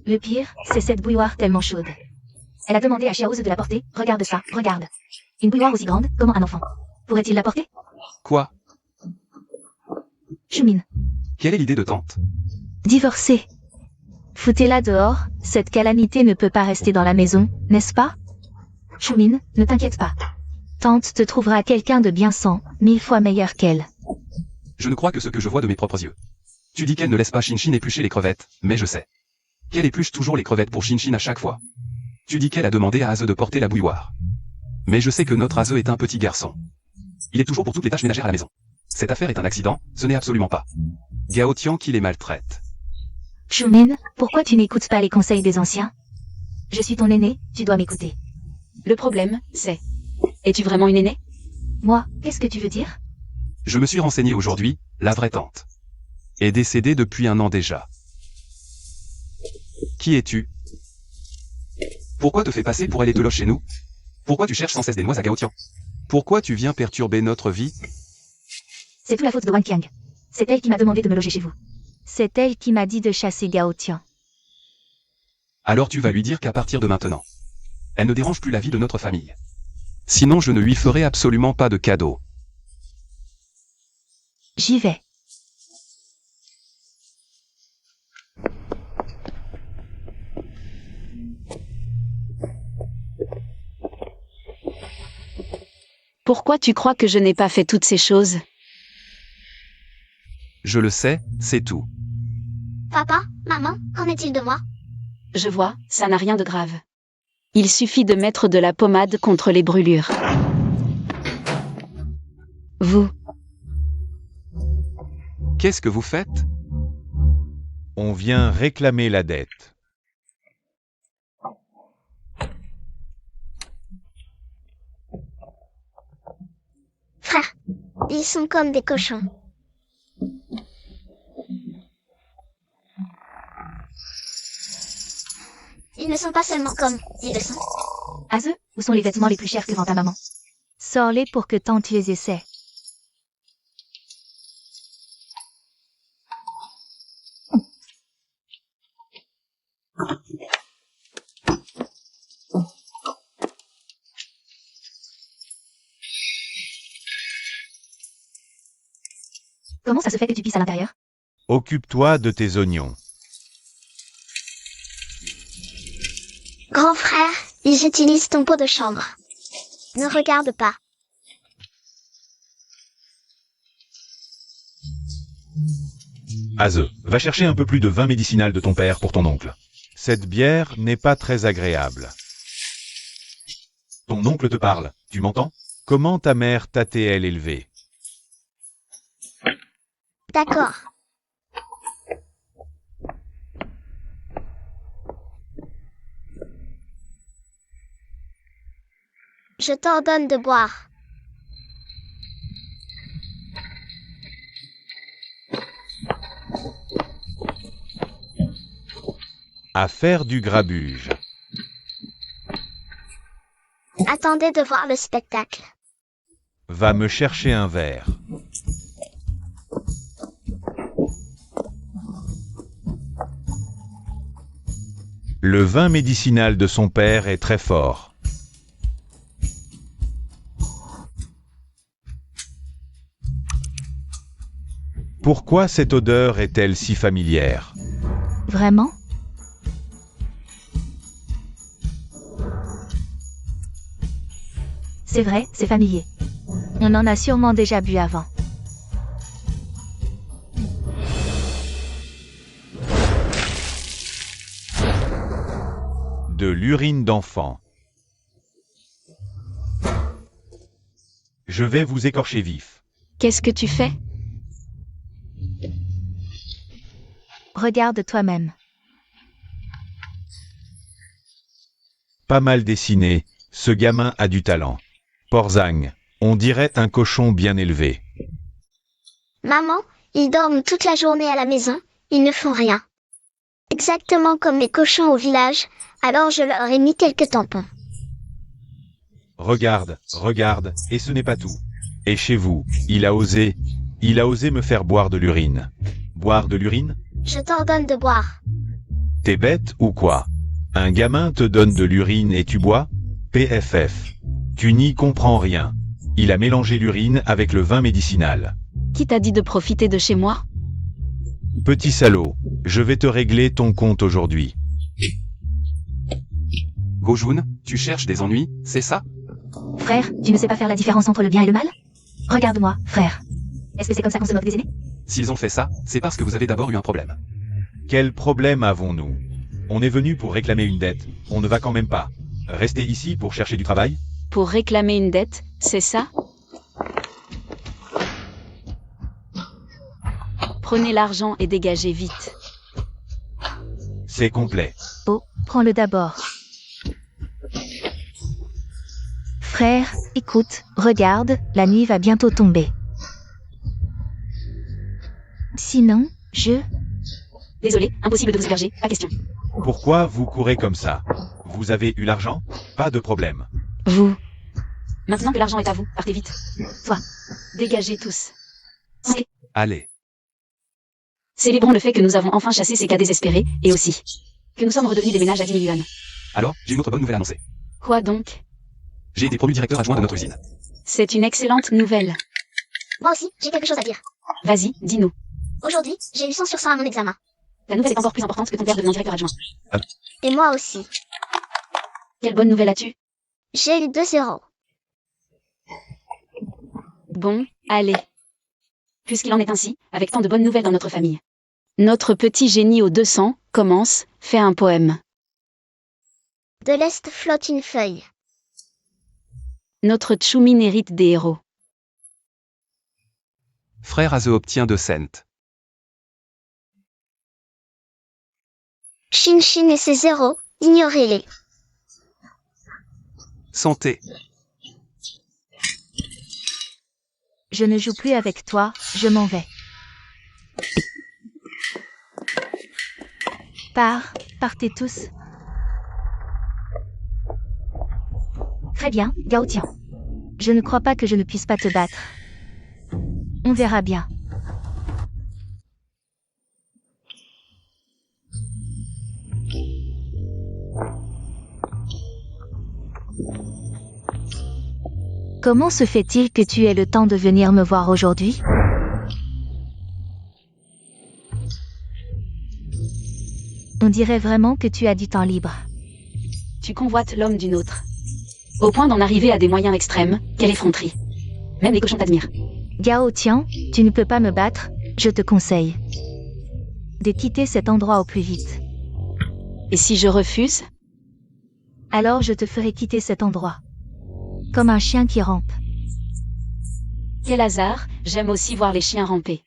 Le pire, c'est cette bouilloire tellement chaude. Elle a demandé à Xiaozi de la porter, regarde ça, regarde. Une bouilloire aussi grande, comment un enfant pourrait-il la porter? Quoi? Chumin. Quelle est l'idée de tante? Divorcée. Foutez-la dehors, cette calamité ne peut pas rester dans la maison, n'est-ce pas? Chumin, ne t'inquiète pas. Tante te trouvera quelqu'un de bien 100 000 fois meilleur qu'elle. Je ne crois que ce que je vois de mes propres yeux. Tu dis qu'elle ne laisse pas Shin éplucher les crevettes, mais je sais qu'elle épluche toujours les crevettes pour Shin à chaque fois. Tu dis qu'elle a demandé à Aze de porter la bouilloire. Mais je sais que notre Aze est un petit garçon. Il est toujours pour toutes les tâches ménagères à la maison. Cette affaire est un accident, ce n'est absolument pas Gao Tian qui les maltraite. Chumin, pourquoi tu n'écoutes pas les conseils des anciens? Je suis ton aîné, tu dois m'écouter. Le problème, c'est... Es-tu vraiment une aînée? Moi, qu'est-ce que tu veux dire? Je me suis renseigné aujourd'hui, la vraie tante est décédée depuis 1 an déjà. Qui es-tu? Pourquoi te fais passer pour elle et te loge chez nous? Pourquoi tu cherches sans cesse des noix à Gao Tian? Pourquoi tu viens perturber notre vie? C'est tout la faute de Wang Qiang. C'est elle qui m'a demandé de me loger chez vous. C'est elle qui m'a dit de chasser Gao Tian. Alors tu vas lui dire qu'à partir de maintenant, elle ne dérange plus la vie de notre famille. Sinon je ne lui ferai absolument pas de cadeau. J'y vais. Pourquoi tu crois que je n'ai pas fait toutes ces choses? Je le sais, c'est tout. Papa, maman, qu'en est-il de moi? Je vois, ça n'a rien de grave. Il suffit de mettre de la pommade contre les brûlures. Vous, Qu'est-ce que vous faites? On vient réclamer la dette. Frère, ils sont comme des cochons. Ils ne sont pas seulement comme, ils le sont. Aze, où sont les vêtements les plus chers que vend ta maman? Sors-les pour que tante les essaie. Comment ça se fait que tu pisses à l'intérieur? Occupe-toi de tes oignons. Grand frère, j'utilise ton pot de chambre. Ne regarde pas. Aze, va chercher un peu plus de vin médicinal de ton père pour ton oncle. Cette bière n'est pas très agréable. Ton oncle te parle, tu m'entends? Comment ta mère t'a-t-elle élevé? D'accord. Je t'ordonne de boire. À faire du grabuge. Attendez de voir le spectacle. Va me chercher un verre. Le vin médicinal de son père est très fort. Pourquoi cette odeur est-elle si familière? Vraiment? C'est vrai, c'est familier. On en a sûrement déjà bu avant. De l'urine d'enfant. Je vais vous écorcher vif. qu'est-ce que tu fais? Regarde toi-même. Pas mal dessiné, ce gamin a du talent. Porzang, on dirait un cochon bien élevé. Maman, ils dorment toute la journée à la maison, ils ne font rien. Exactement comme les cochons au village, alors je leur ai mis quelques tampons. Regarde, regarde, et ce n'est pas tout. Et chez vous, il a osé me faire boire de l'urine. Boire de l'urine? Je t'ordonne de boire. T'es bête ou quoi? Un gamin te donne de l'urine et tu bois? PFF. Tu n'y comprends rien. Il a mélangé l'urine avec le vin médicinal. Qui t'a dit de profiter de chez moi? Petit salaud, je vais te régler ton compte aujourd'hui. Gojun, tu cherches des ennuis, c'est ça? Frère, tu ne sais pas faire la différence entre le bien et le mal? Regarde-moi, frère. Est-ce que c'est comme ça qu'on se moque des aînés? S'ils ont fait ça, c'est parce que vous avez d'abord eu un problème. Quel problème avons-nous? On est venu pour réclamer une dette. On ne va quand même pas rester ici pour chercher du travail? Pour réclamer une dette, c'est ça? Prenez l'argent et dégagez vite. C'est complet. Oh, prends-le d'abord. Frère, écoute, regarde, la nuit va bientôt tomber. Sinon, Désolé, impossible de vous héberger, pas question. Pourquoi vous courez comme ça? Vous avez eu l'argent? Pas de problème. Vous. Maintenant que l'argent est à vous, partez vite. Toi. Dégagez tous. Allez. Célébrons le fait que nous avons enfin chassé ces cas désespérés, et aussi que nous sommes redevenus des ménages à 10 000 yuan. Alors, j'ai une autre bonne nouvelle à annoncer. Quoi donc? J'ai été promu directeur adjoint de notre usine. C'est une excellente nouvelle. Moi aussi, j'ai quelque chose à dire. Vas-y, dis-nous. Aujourd'hui, j'ai eu 100 sur 100 à mon examen. La nouvelle est encore plus importante que ton père devenant directeur adjoint. Et moi aussi. Quelle bonne nouvelle as-tu? J'ai eu 2 0. Bon, allez. Puisqu'il en est ainsi, avec tant de bonnes nouvelles dans notre famille. Notre petit génie aux 200 commence, fait un poème. De l'Est flotte une feuille. Notre Tchoumine hérite des héros. Frère Aze obtient de cents. Chin Chin et ses zéros, ignorez-les. Santé. Je ne joue plus avec toi, je m'en vais. Partez tous. Très bien, Gao Tian. Je ne crois pas que je ne puisse pas te battre. On verra bien. Comment se fait-il que tu aies le temps de venir me voir aujourd'hui? On dirait vraiment que tu as du temps libre. Tu convoites l'homme d'une autre. Au point d'en arriver à des moyens extrêmes, quelle effronterie. Même les cochons t'admirent. Gao Tian, tu ne peux pas me battre, je te conseille de quitter cet endroit au plus vite. Et si je refuse? Alors je te ferai quitter cet endroit. Comme un chien qui rampe. Quel hasard, j'aime aussi voir les chiens ramper.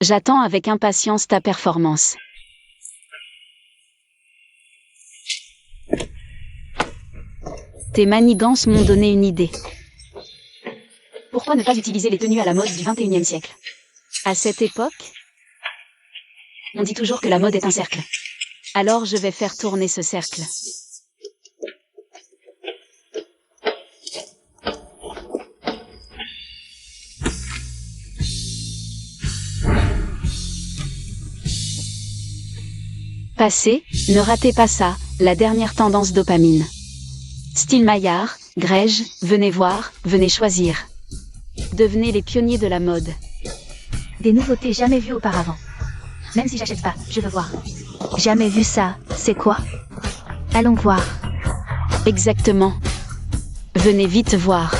J'attends avec impatience ta performance. Tes manigances m'ont donné une idée. Pourquoi ne pas utiliser les tenues à la mode du XXIe siècle? À cette époque, on dit toujours que la mode est un cercle. Alors je vais faire tourner ce cercle. Passez, ne ratez pas ça, la dernière tendance dopamine. Style Maillard, Grège, venez voir, venez choisir. Devenez les pionniers de la mode. Des nouveautés jamais vues auparavant. Même si j'achète pas, je veux voir. Jamais vu ça, c'est quoi? Allons voir. Exactement. Venez vite voir.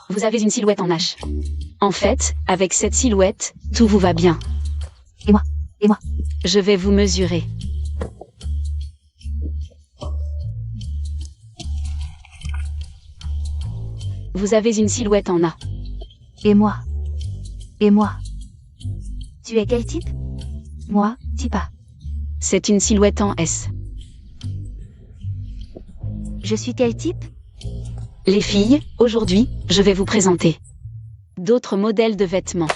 Vous avez une silhouette en H. En fait, avec cette silhouette, tout vous va bien. Et moi? Je vais vous mesurer. Vous avez une silhouette en A. Et moi? Tu es quel type? Moi, type A. C'est une silhouette en S. Je suis quel type? Les filles, aujourd'hui, je vais vous présenter d'autres modèles de vêtements.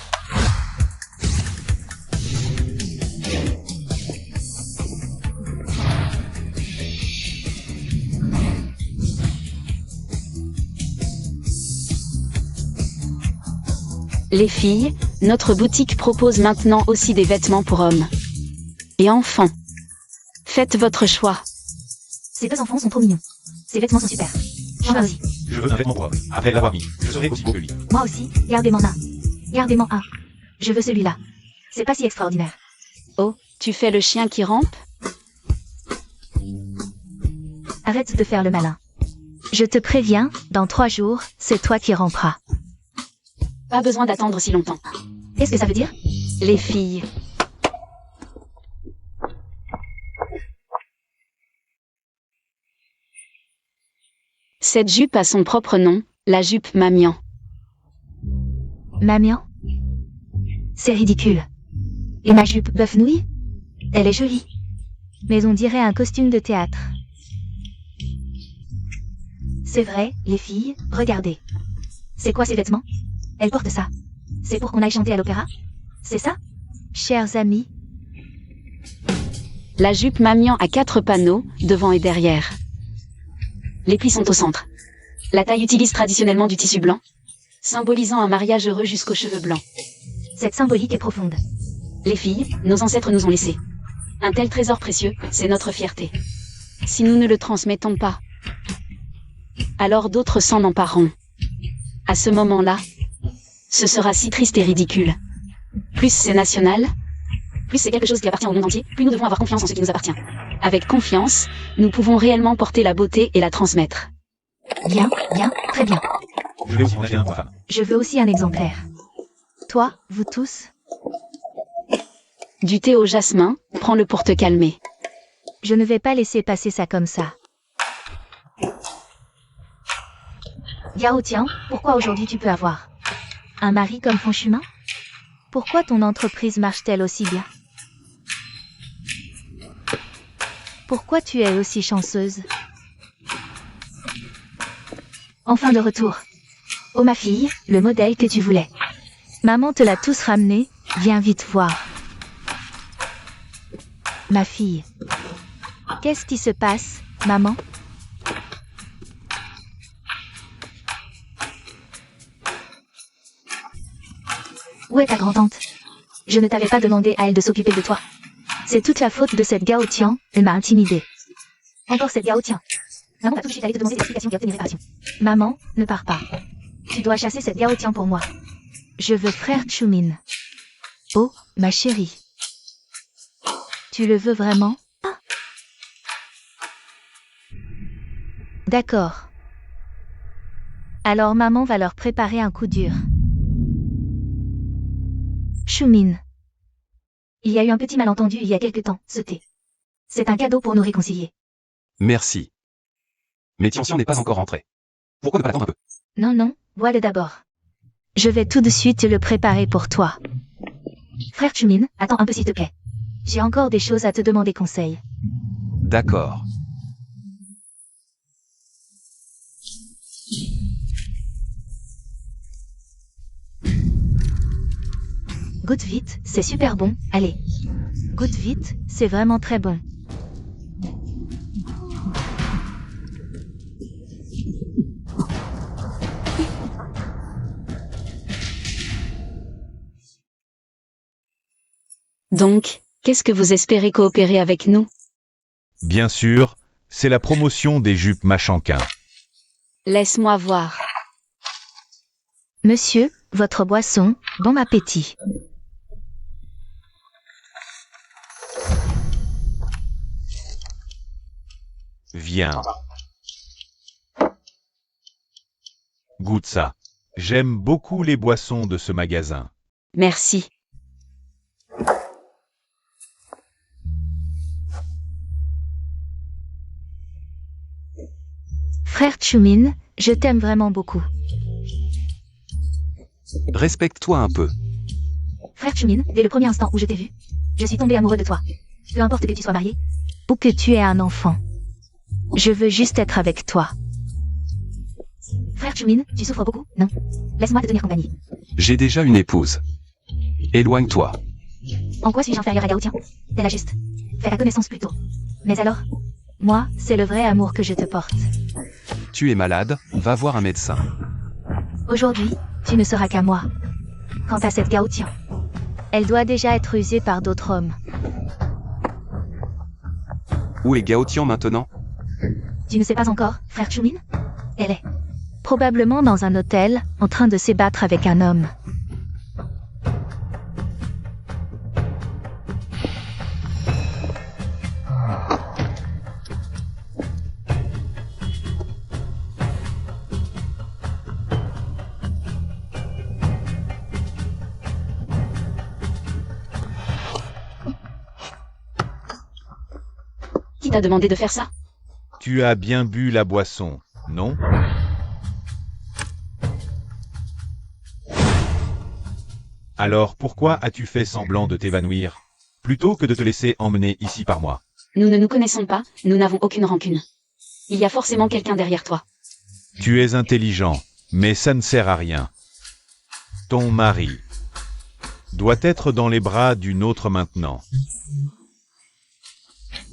Les filles, notre boutique propose maintenant aussi des vêtements pour hommes et enfants. Faites votre choix. Ces deux enfants sont trop mignons. Ces vêtements sont super. J'en veux aussi. Je veux un vêtement propre. Après l'avoir mis, je serai aussi beau que lui. Moi aussi, gardez-m'en un. Je veux celui-là. C'est pas si extraordinaire. Oh, tu fais le chien qui rampe? Arrête de faire le malin. Je te préviens, dans 3 jours, c'est toi qui ramperas. Pas besoin d'attendre si longtemps. Qu'est-ce que ça veut dire? Les filles. Cette jupe a son propre nom, la jupe Mamian. Mamian? C'est ridicule. Et ma jupe bœuf nouille? Elle est jolie. Mais on dirait un costume de théâtre. C'est vrai, les filles, regardez. C'est quoi ces vêtements? Elle porte ça. C'est pour qu'on aille chanter à l'opéra? C'est ça? Chers amis. La jupe Mamian a 4 panneaux, devant et derrière. Les plis sont au centre. La taille utilise traditionnellement du tissu blanc, symbolisant un mariage heureux jusqu'aux cheveux blancs. Cette symbolique est profonde. Les filles, nos ancêtres nous ont laissé un tel trésor précieux, c'est notre fierté. Si nous ne le transmettons pas, alors d'autres s'en empareront. À ce moment-là, ce sera si triste et ridicule. plus c'est national, plus c'est quelque chose qui appartient au monde entier, plus nous devons avoir confiance en ce qui nous appartient. Avec confiance, nous pouvons réellement porter la beauté et la transmettre. Bien, bien, très bien. Je vais aussi en acheter un pour ma femme. Je veux aussi un exemplaire. Toi, vous tous? Du thé au jasmin, prends-le pour te calmer. Je ne vais pas laisser passer ça comme ça. Yao tiens, pourquoi aujourd'hui tu peux avoir un mari comme Fanchumin? Pourquoi ton entreprise marche-t-elle aussi bien? Pourquoi tu es aussi chanceuse? Enfin de retour. Oh ma fille, le modèle que tu voulais. Maman te l'a tous ramené, viens vite voir. Ma fille. Qu'est-ce qui se passe, maman? Où est ta grand-tante? Je ne t'avais pas demandé à elle de s'occuper de toi. C'est toute la faute de cette Gao Tian, elle m'a intimidée. Encore cette Gao Tian. Maman va tout de suite aller te demander des explications et obtenir réparation. Maman, ne pars pas. Tu dois chasser cette Gao Tian pour moi. Je veux frère Chumin. Oh, ma chérie. Tu le veux vraiment? Ah. D'accord. Alors maman va leur préparer un coup dur. Chumin. Il y a eu un petit malentendu il y a quelque temps, ce thé. C'est un cadeau pour nous réconcilier. Merci. Mais Tianxian n'est pas encore rentré. Pourquoi ne pas l'attendre un peu? Non, non, bois-le d'abord. Je vais tout de suite le préparer pour toi. Frère Chumin, attends un peu s'il te plaît. J'ai encore des choses à te demander conseil. D'accord. Goûte vite, c'est super bon, allez. Goûte vite, c'est vraiment très bon. Donc, qu'est-ce que vous espérez coopérer avec nous? Bien sûr, c'est la promotion des jupes Machanquin. Laisse-moi voir. Monsieur, votre boisson, bon appétit. Viens. Goûte ça. J'aime beaucoup les boissons de ce magasin. Merci. Frère Chumin, je t'aime vraiment beaucoup. Respecte-toi un peu. Frère Chumin, dès le premier instant où je t'ai vu, je suis tombé amoureux de toi. Peu importe que tu sois marié, ou que tu aies un enfant. Je veux juste être avec toi. Frère Chumin, tu souffres beaucoup, non? Laisse-moi te tenir compagnie. J'ai déjà une épouse. Éloigne-toi. En quoi suis-je inférieur à Gao Tian? T'es la juste. Fais la connaissance plutôt. Mais alors? Moi, c'est le vrai amour que je te porte. Tu es malade, va voir un médecin. Aujourd'hui, tu ne seras qu'à moi. Quant à cette Gao Tian, elle doit déjà être usée par d'autres hommes. Où est Gao Tian maintenant? Tu ne sais pas encore, frère Chumin? Elle est probablement dans un hôtel, en train de s'ébattre avec un homme. Qui t'a demandé de faire ça? Tu as bien bu la boisson, non? Alors pourquoi as-tu fait semblant de t'évanouir, plutôt que de te laisser emmener ici par moi? Nous ne nous connaissons pas, nous n'avons aucune rancune. Il y a forcément quelqu'un derrière toi. Tu es intelligent, mais ça ne sert à rien. Ton mari doit être dans les bras d'une autre maintenant.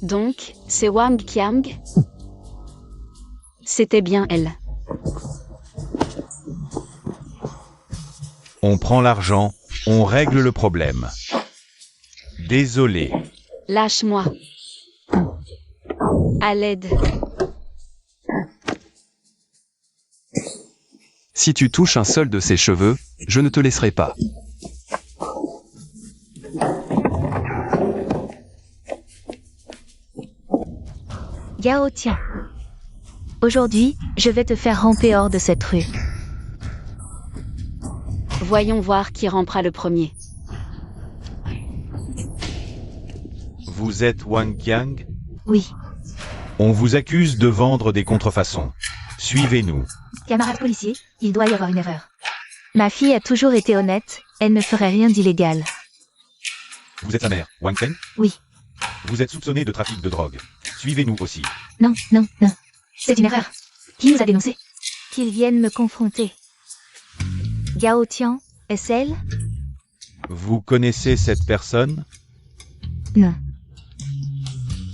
Donc, c'est Wang Qiang? C'était bien elle. On prend l'argent, on règle le problème. Désolé. Lâche-moi. À l'aide. Si tu touches un seul de ses cheveux, je ne te laisserai pas. Gao tiens. Aujourd'hui, je vais te faire ramper hors de cette rue. Voyons voir qui rampera le premier. Vous êtes Wang Qiang? Oui. On vous accuse de vendre des contrefaçons. Suivez-nous. Camarade policier, il doit y avoir une erreur. Ma fille a toujours été honnête, elle ne ferait rien d'illégal. Vous êtes sa mère, Wang Feng? Oui. Vous êtes soupçonné de trafic de drogue. Suivez-nous aussi. Non. C'est une erreur. Qui nous a dénoncés? Qu'ils viennent me confronter. Gao Tian, est-ce elle? Vous connaissez cette personne? Non.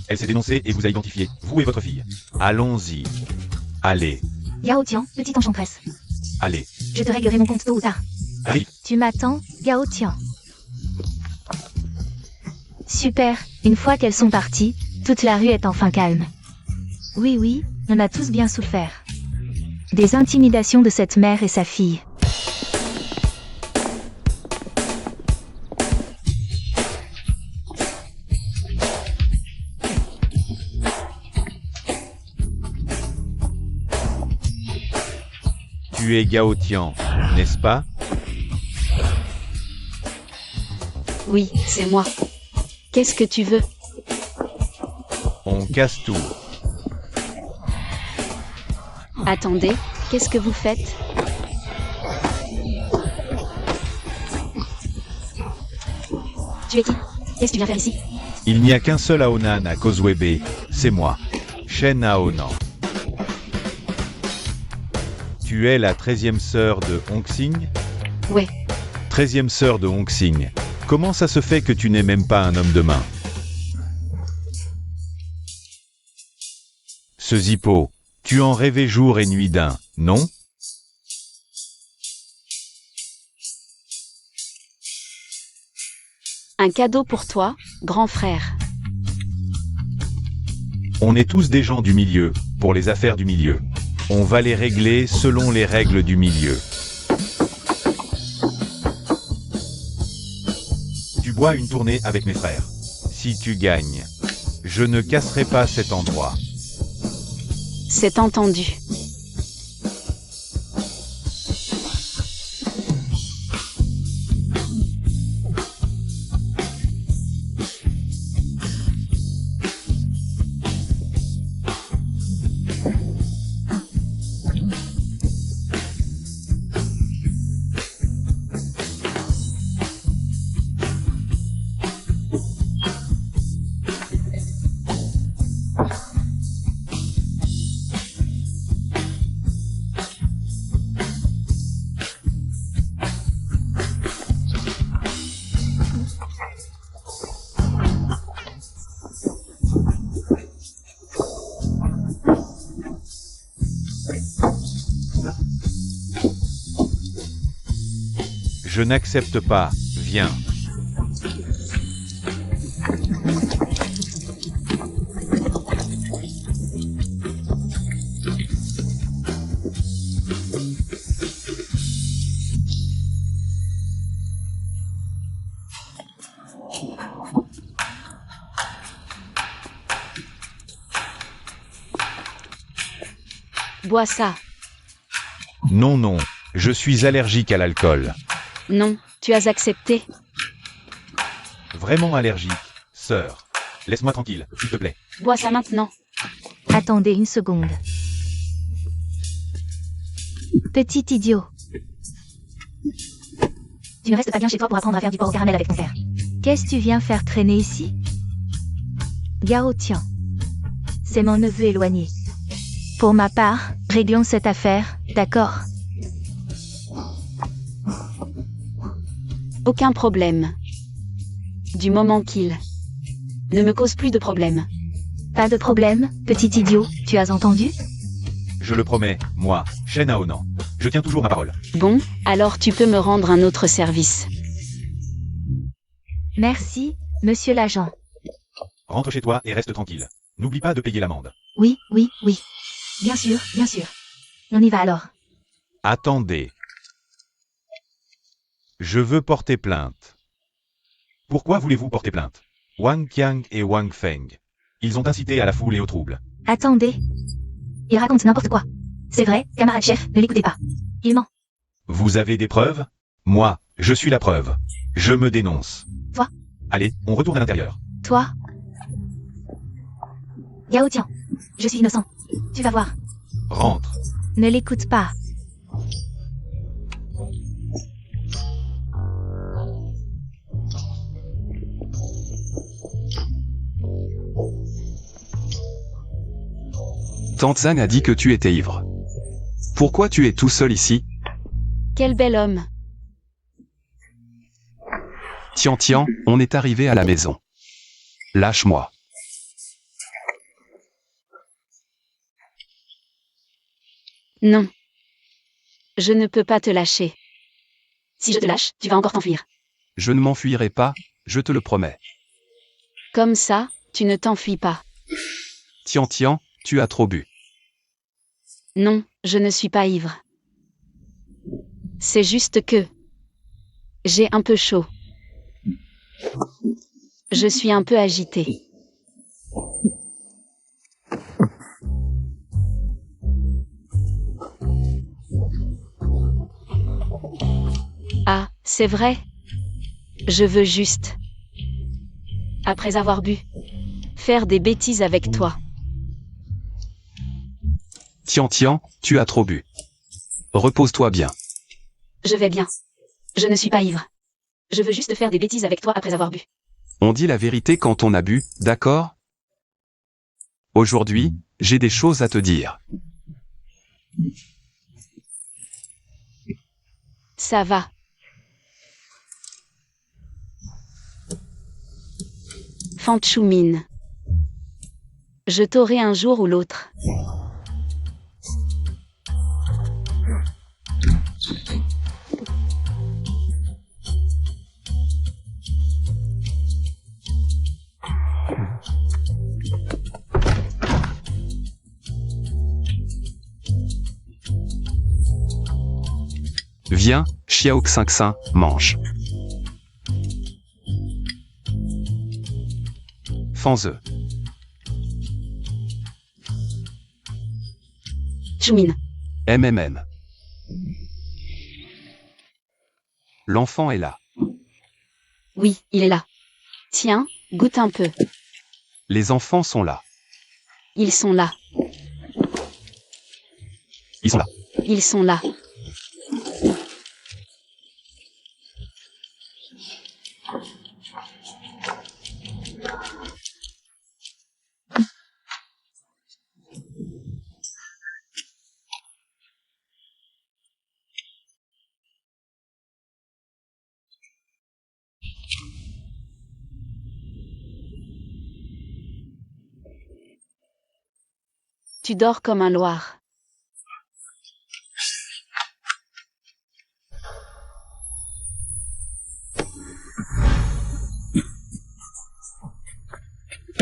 Elle s'est dénoncée et vous a identifié, vous et votre fille. Allons-y. Allez, Gao Tian, petite enchanteresse. allez, Je te réglerai mon compte tôt ou tard. allez. Tu m'attends, Gao Tian. Super, une fois qu'elles sont parties, toute la rue est enfin calme. Oui, on a tous bien souffert. Des intimidations de cette mère et sa fille. Tu es Gao Tian, n'est-ce pas? Oui, c'est moi. Qu'est-ce que tu veux? On casse tout. Attendez, qu'est-ce que vous faites? Tu es qui? Qu'est-ce que tu viens faire ici? Il n'y a qu'un seul Aonan à Causeway Bay, c'est moi, Shen Aonan. Tu es la 13e sœur de Hong Xing? Ouais, 13e sœur de Hong Xing. Comment ça se fait que tu n'es même pas un homme de main? Ce Zippo, tu en rêvais jour et nuit d'un, non? un cadeau pour toi, grand frère. On est tous des gens du milieu, pour les affaires du milieu. On va les régler selon les règles du milieu. Tu bois une tournée avec mes frères. Si tu gagnes, je ne casserai pas cet endroit. C'est entendu. Je n'accepte pas, viens. Bois ça. Non, je suis allergique à l'alcool. Non, tu as accepté. Vraiment allergique, sœur. Laisse-moi tranquille, s'il te plaît. Bois ça maintenant. Attendez une seconde. Petit idiot. Tu ne restes pas bien chez toi pour apprendre à faire du porc au caramel avec ton père. Qu'est-ce que tu viens faire traîner ici? Gao Tian. C'est mon neveu éloigné. Pour ma part, réglons cette affaire, d'accord? Aucun problème. Du moment qu'il ne me cause plus de problème. Pas de problème, petit idiot, tu as entendu? Je le promets, moi, Shen Aonan. Je tiens toujours ma parole. Bon, alors tu peux me rendre un autre service. Merci, monsieur l'agent. Rentre chez toi et reste tranquille. N'oublie pas de payer l'amende. Oui. Bien sûr. On y va alors. Attendez. Je veux porter plainte. Pourquoi voulez-vous porter plainte? Wang Qiang et Wang Feng. Ils ont incité à la foule et au trouble. Attendez. Il raconte n'importe quoi. C'est vrai, camarade chef, ne l'écoutez pas. Il ment. Vous avez des preuves? Moi, je suis la preuve. Je me dénonce. Toi? Allez, on retourne à l'intérieur. Toi? Yao Tian, je suis innocent. Tu vas voir. Rentre. Ne l'écoute pas. Tante Zhang a dit que tu étais ivre. Pourquoi tu es tout seul ici? Quel bel homme. Tian Tian, on est arrivé à la maison. Lâche-moi. Non. Je ne peux pas te lâcher. Si je te lâche, tu vas encore t'enfuir. Je ne m'enfuirai pas, je te le promets. Comme ça, tu ne t'enfuis pas. Tian Tian, tu as trop bu. Non, je ne suis pas ivre. C'est juste que... j'ai un peu chaud. Je suis un peu agitée. Ah, c'est vrai. Je veux juste, après avoir bu, faire des bêtises avec toi. Tian Tian, tu as trop bu. Repose-toi bien. Je vais bien. Je ne suis pas ivre. Je veux juste faire des bêtises avec toi après avoir bu. On dit la vérité quand on a bu, d'accord? Aujourd'hui, j'ai des choses à te dire. Ça va. Fanchoumine. Je t'aurai un jour ou l'autre. Viens, Xiao Xingxin, mange. Fanze. Choumine. MMM. L'enfant est là. Oui, il est là. Tiens, goûte un peu. Les enfants sont là. Ils sont là. Ils sont là. Ils sont là. Tu dors comme un loir.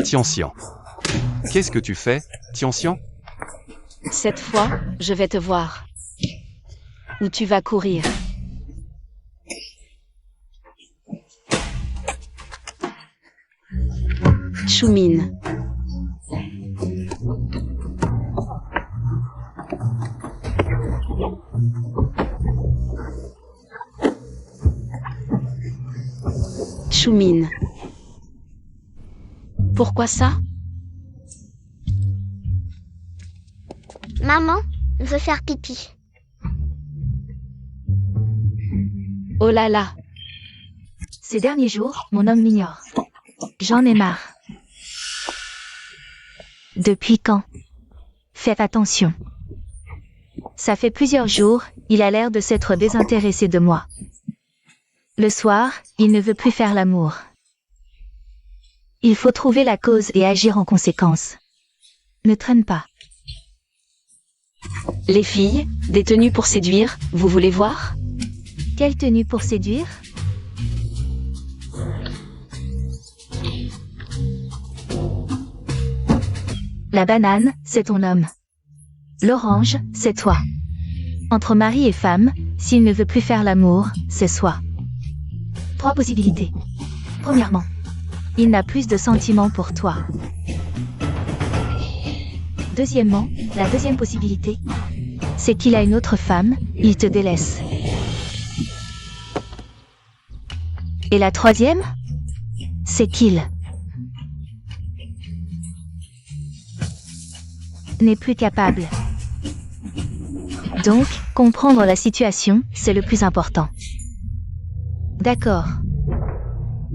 Tianxian. Qu'est-ce que tu fais, Tianxian? Cette fois, je vais te voir. Où tu vas courir. Choumine. Choumine. Pourquoi ça? Maman veut faire pipi. Oh là là. Ces derniers jours, mon homme m'ignore. J'en ai marre. Depuis quand? Faites attention. Ça fait plusieurs jours, il a l'air de s'être désintéressé de moi. Le soir, il ne veut plus faire l'amour. Il faut trouver la cause et agir en conséquence. Ne traîne pas. Les filles, des tenues pour séduire, vous voulez voir? Quelle tenue pour séduire? La banane, c'est ton homme. L'orange, c'est toi. Entre mari et femme, s'il ne veut plus faire l'amour, c'est soi. 3 possibilités. Premièrement, il n'a plus de sentiments pour toi. Deuxièmement, la deuxième possibilité, c'est qu'il a une autre femme, il te délaisse. Et la troisième, c'est qu'il n'est plus capable. Donc, comprendre la situation, c'est le plus important. D'accord.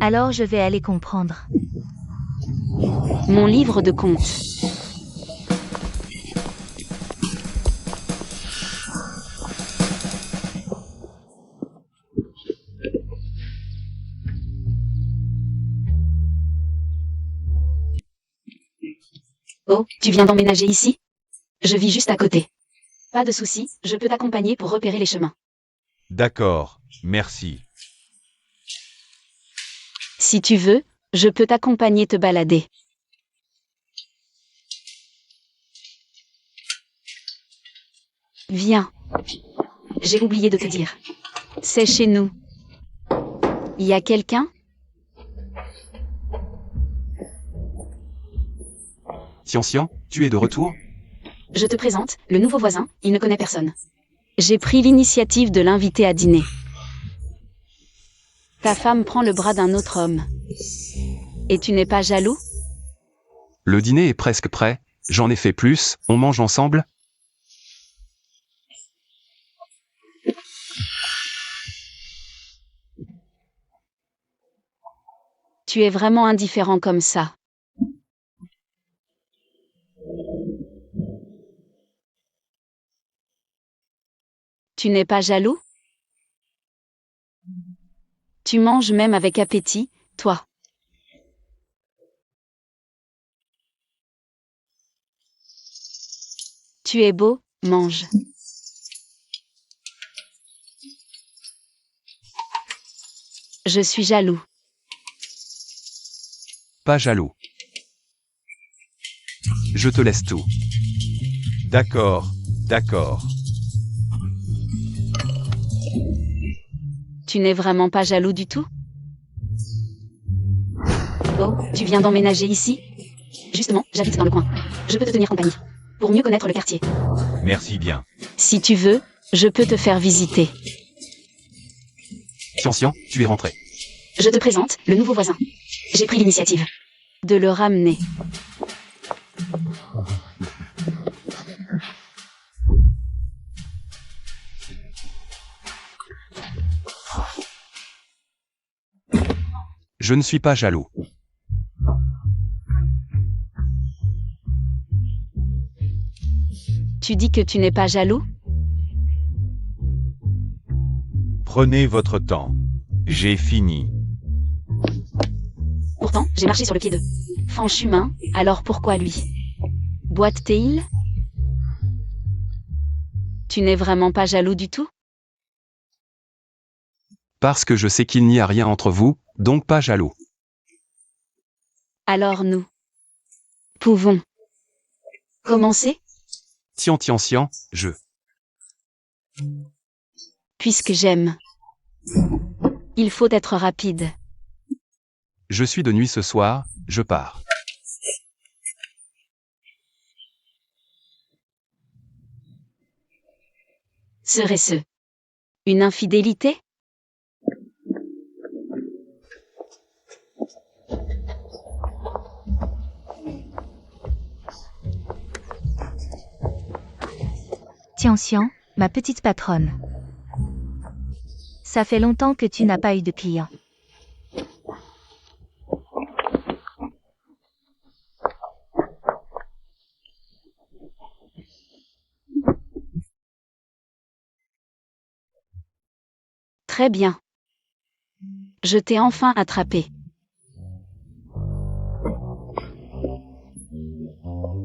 Alors je vais aller comprendre. Mon livre de contes. Oh, tu viens d'emménager ici? Je vis juste à côté. Pas de souci, je peux t'accompagner pour repérer les chemins. D'accord, merci. Si tu veux, je peux t'accompagner te balader. Viens. J'ai oublié de te dire. C'est chez nous. Y a quelqu'un? Tian, tu es de retour? Je te présente, le nouveau voisin, il ne connaît personne. J'ai pris l'initiative de l'inviter à dîner. Ta femme prend le bras d'un autre homme. Et tu n'es pas jaloux? Le dîner est presque prêt, j'en ai fait plus, on mange ensemble? Tu es vraiment indifférent comme ça. Tu n'es pas jaloux? Tu manges même avec appétit, toi. Tu es beau, mange. Je suis jaloux. Pas jaloux. Je te laisse tout. D'accord, d'accord. Tu n'es vraiment pas jaloux du tout? Oh, tu viens d'emménager ici? Justement, j'habite dans le coin. Je peux te tenir compagnie. Pour mieux connaître le quartier. Merci bien. Si tu veux, je peux te faire visiter. Tian, tu es rentré. Je te présente, le nouveau voisin. J'ai pris l'initiative de le ramener. Je ne suis pas jaloux. Tu dis que tu n'es pas jaloux? Prenez votre temps. J'ai fini. Pourtant, j'ai marché sur le pied de Fanchumin, alors pourquoi lui? Boîte Théil? Tu n'es vraiment pas jaloux du tout? Parce que je sais qu'il n'y a rien entre vous, donc pas jaloux. Alors nous pouvons commencer? Tian, je... Puisque j'aime. Il faut être rapide. Je suis de nuit ce soir, je pars. Serait-ce une infidélité? Tian, ma petite patronne. Ça fait longtemps que tu n'as pas eu de clients. Très bien. Je t'ai enfin attrapé.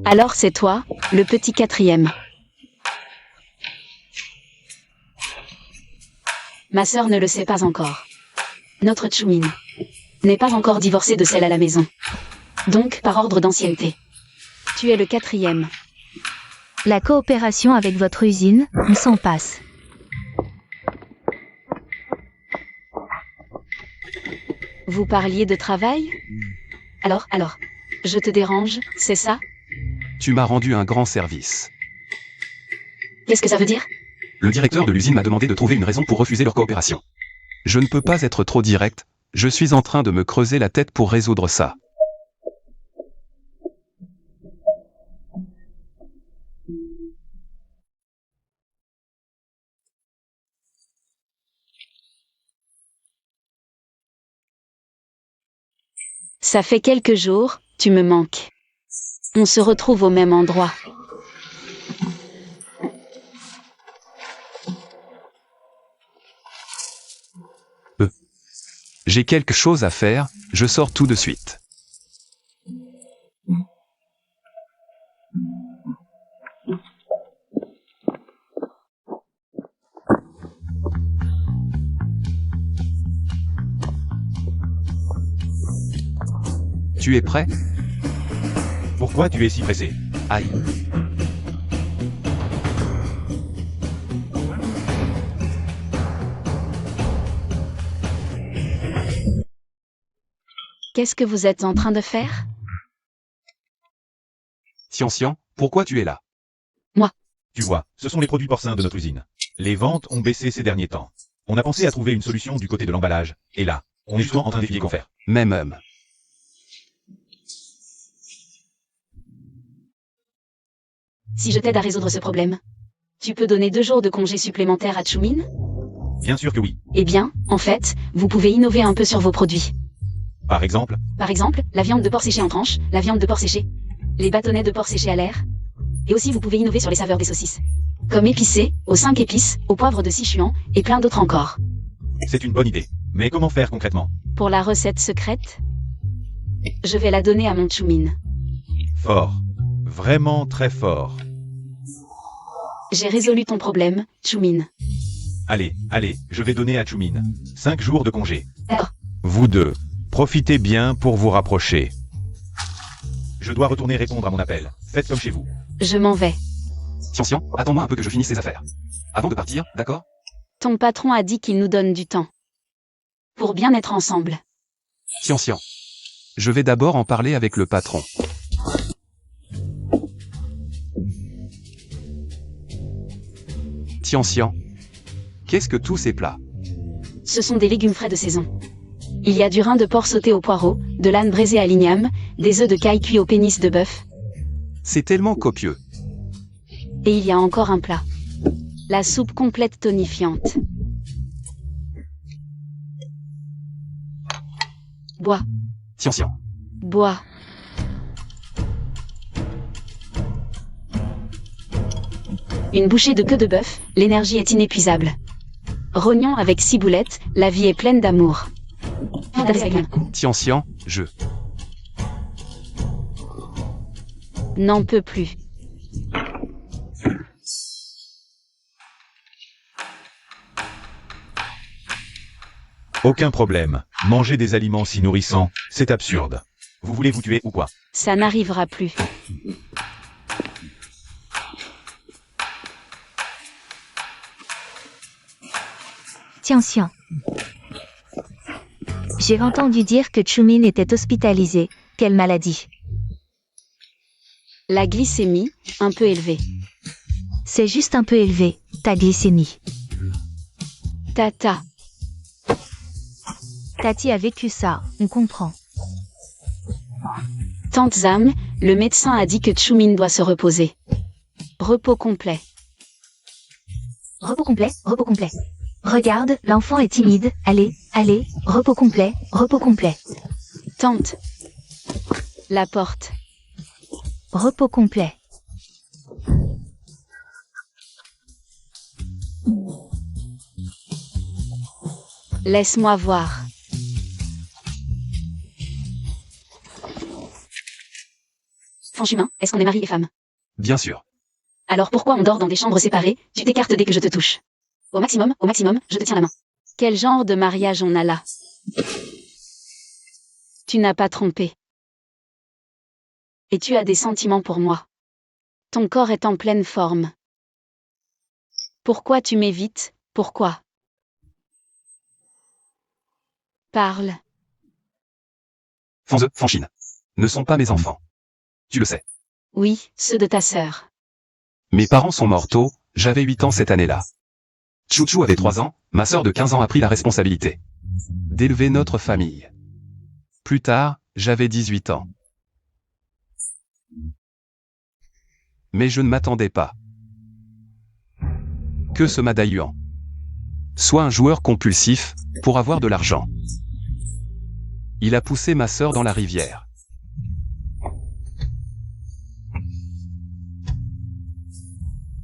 Alors c'est toi, le petit quatrième. Ma sœur ne le sait pas encore. Notre Tchoumin n'est pas encore divorcée de celle à la maison. Donc, par ordre d'ancienneté. Tu es le quatrième. La coopération avec votre usine, on s'en passe. Vous parliez de travail? Alors, je te dérange, c'est ça? Tu m'as rendu un grand service. Qu'est-ce que ça veut dire? Le directeur de l'usine m'a demandé de trouver une raison pour refuser leur coopération. Je ne peux pas être trop direct, je suis en train de me creuser la tête pour résoudre ça. Ça fait quelques jours, tu me manques. On se retrouve au même endroit. J'ai quelque chose à faire, je sors tout de suite. Tu es prêt? Pourquoi tu es si pressé? Aïe. Qu'est-ce que vous êtes en train de faire? Tian, pourquoi tu es là? Tu vois, ce sont les produits porcins de notre usine. Les ventes ont baissé ces derniers temps. On a pensé à trouver une solution du côté de l'emballage, et là, on est justement en train d'étudier quoi faire. Même. Si je t'aide à résoudre ce problème, tu peux donner 2 jours de congé supplémentaires à Chumin? Bien sûr que oui. Eh bien, en fait, vous pouvez innover un peu sur vos produits. Par exemple, Par exemple, la viande de porc séchée en tranches, la viande de porc séchée, les bâtonnets de porc séchés à l'air. Et aussi vous pouvez innover sur les saveurs des saucisses. Comme épicé, aux 5 épices, au poivre de Sichuan, et plein d'autres encore. c'est une bonne idée. Mais comment faire concrètement? Pour la recette secrète, je vais la donner à mon Chumin. Fort. Vraiment très fort. J'ai résolu ton problème, Chumin. Allez, je vais donner à Chumin 5 jours de congé. D'accord. Vous deux, profitez bien pour vous rapprocher. Je dois retourner répondre à mon appel. Faites comme chez vous. Je m'en vais. Tian, attends-moi un peu que je finisse ces affaires. Avant de partir, d'accord? Ton patron a dit qu'il nous donne du temps. Pour bien être ensemble. Tian. Je vais d'abord en parler avec le patron. Tian. Qu'est-ce que tous ces plats? Ce sont des légumes frais de saison. Il y a du rein de porc sauté au poireau, de l'âne braisé à l'igname, des œufs de caille cuits au pénis de bœuf, C'est tellement copieux. et il y a encore un plat. La soupe complète tonifiante. Bois, Tian. bois. Une bouchée de queue de bœuf, l'énergie est inépuisable. Rognon avec ciboulette, la vie est pleine d'amour. Tian, je. N'en peux plus. Aucun problème. Manger des aliments si nourrissants, c'est absurde. Vous voulez vous tuer ou quoi? Ça n'arrivera plus. Tiens. J'ai entendu dire que Chumin était hospitalisé. Quelle maladie? La glycémie, un peu élevée. C'est juste un peu élevé, ta glycémie. Tata. Tati a vécu ça, on comprend. Tante Zam, le médecin a dit que Chumin doit se reposer. Repos complet. Repos complet. Regarde, l'enfant est timide. Allez, repos complet. Tante. La porte. Repos complet. Laisse-moi voir. Fanchumin, est-ce qu'on est mari et femme? Bien sûr. Alors pourquoi on dort dans des chambres séparées? Tu t'écartes dès que je te touche. Au maximum, je te tiens la main. Quel genre de mariage on a là? Tu n'as pas trompé. Et tu as des sentiments pour moi. Ton corps est en pleine forme. Pourquoi tu m'évites? Pourquoi? Parle. Fanchine. Ne sont pas mes enfants. Tu le sais. Oui, ceux de ta sœur. Mes parents sont morts tôt, j'avais 8 ans cette année-là. Chouchou avait 3 ans, ma sœur de 15 ans a pris la responsabilité d'élever notre famille. Plus tard, j'avais 18 ans. Mais je ne m'attendais pas que ce Madayuan soit un joueur compulsif pour avoir de l'argent. Il a poussé ma sœur dans la rivière.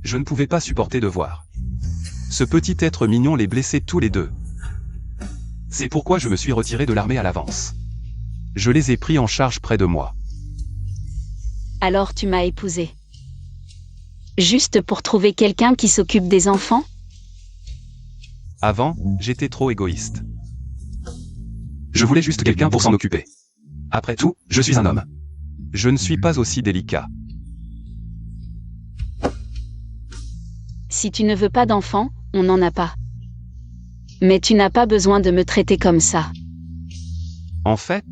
Je ne pouvais pas supporter de voir ce petit être mignon les blesser tous les deux. C'est pourquoi je me suis retiré de l'armée à l'avance. Je les ai pris en charge près de moi. Alors tu m'as épousé. Juste pour trouver quelqu'un qui s'occupe des enfants? Avant, j'étais trop égoïste. Je voulais juste quelqu'un pour s'en occuper. Après tout, je suis un homme. Je ne suis pas aussi délicat. Si tu ne veux pas d'enfants, on n'en a pas. Mais tu n'as pas besoin de me traiter comme ça. En fait,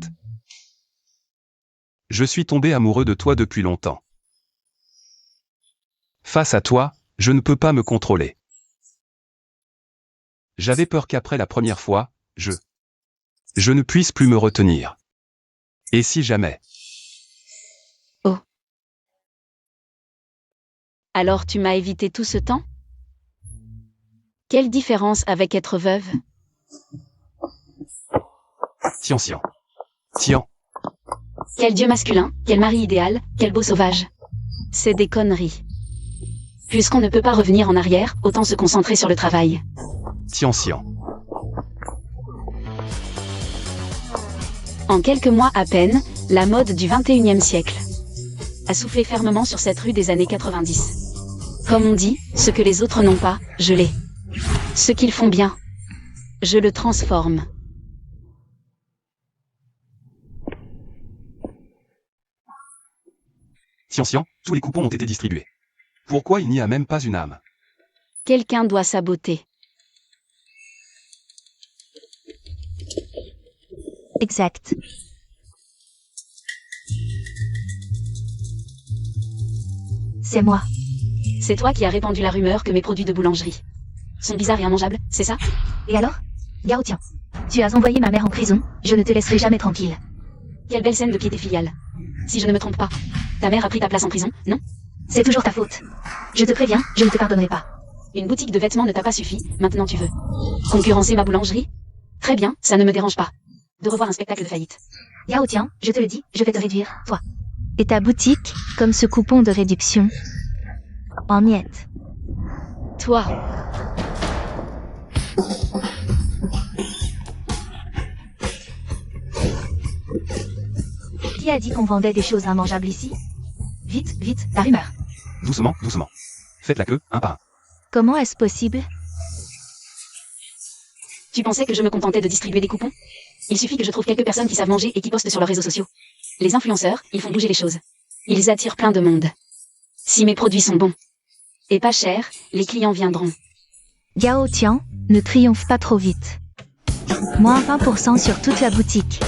je suis tombé amoureux de toi depuis longtemps. Face à toi, je ne peux pas me contrôler. J'avais peur qu'après la première fois, je ne puisse plus me retenir. Et si jamais? Oh. Alors tu m'as évité tout ce temps? Quelle différence avec être veuve? Tian. Tian. Quel dieu masculin, quel mari idéal, quel beau sauvage. C'est des conneries. Puisqu'on ne peut pas revenir en arrière, autant se concentrer sur le travail. Tian. En quelques mois à peine, la mode du 21e siècle a soufflé fermement sur cette rue des années 90. Comme on dit, ce que les autres n'ont pas, je l'ai. Ce qu'ils font bien, je le transforme. Tian, tous les coupons ont été distribués. Pourquoi il n'y a même pas une âme? Quelqu'un doit sa beauté. Exact. C'est moi. C'est toi qui as répandu la rumeur que mes produits de boulangerie sont bizarres et immangeables, c'est ça? Et alors? Gao Tian, tu as envoyé ma mère en prison, je ne te laisserai jamais tranquille. Quelle belle scène de piété filiale. Si je ne me trompe pas, ta mère a pris ta place en prison, non? C'est toujours ta faute. Je te préviens, je ne te pardonnerai pas. Une boutique de vêtements ne t'a pas suffi, maintenant tu veux concurrencer ma boulangerie? Très bien, ça ne me dérange pas de revoir un spectacle de faillite. Gao Tian, je te le dis, je vais te réduire, toi. Et ta boutique, comme ce coupon de réduction, en miettes. Toi. Qui a dit qu'on vendait des choses immangeables ici? Vite, vite, la rumeur. Doucement. Faites la queue, un par un. Comment est-ce possible? Tu pensais que je me contentais de distribuer des coupons? Il suffit que je trouve quelques personnes qui savent manger et qui postent sur leurs réseaux sociaux. Les influenceurs, ils font bouger les choses. Ils attirent plein de monde. Si mes produits sont bons et pas chers, les clients viendront. Gao Tian, ne triomphe pas trop vite. Moins 20% sur toute la boutique.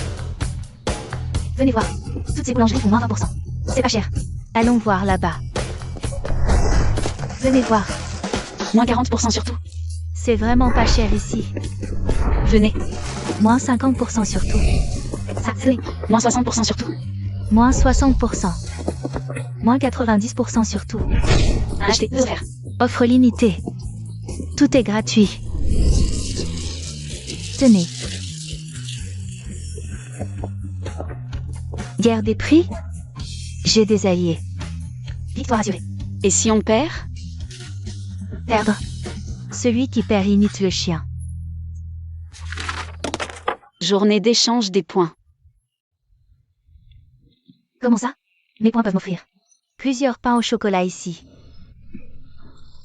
Venez voir, toutes ces boulangeries font moins 20%. C'est pas cher. Allons voir là-bas. Venez voir. Moins 40% sur tout. C'est vraiment pas cher ici. Venez. Moins 50% sur tout. Ça, venez. Moins 60% sur tout. Moins 60%. Moins 90% sur tout. Achetez 2 offerts. Offre limitée. Tout est gratuit. Tenez. Guerre des prix? J'ai des alliés. Victoire assurée. Et si on perd? Perdre. Celui qui perd imite le chien. Journée d'échange des points. Comment ça? Mes points peuvent m'offrir plusieurs pains au chocolat ici.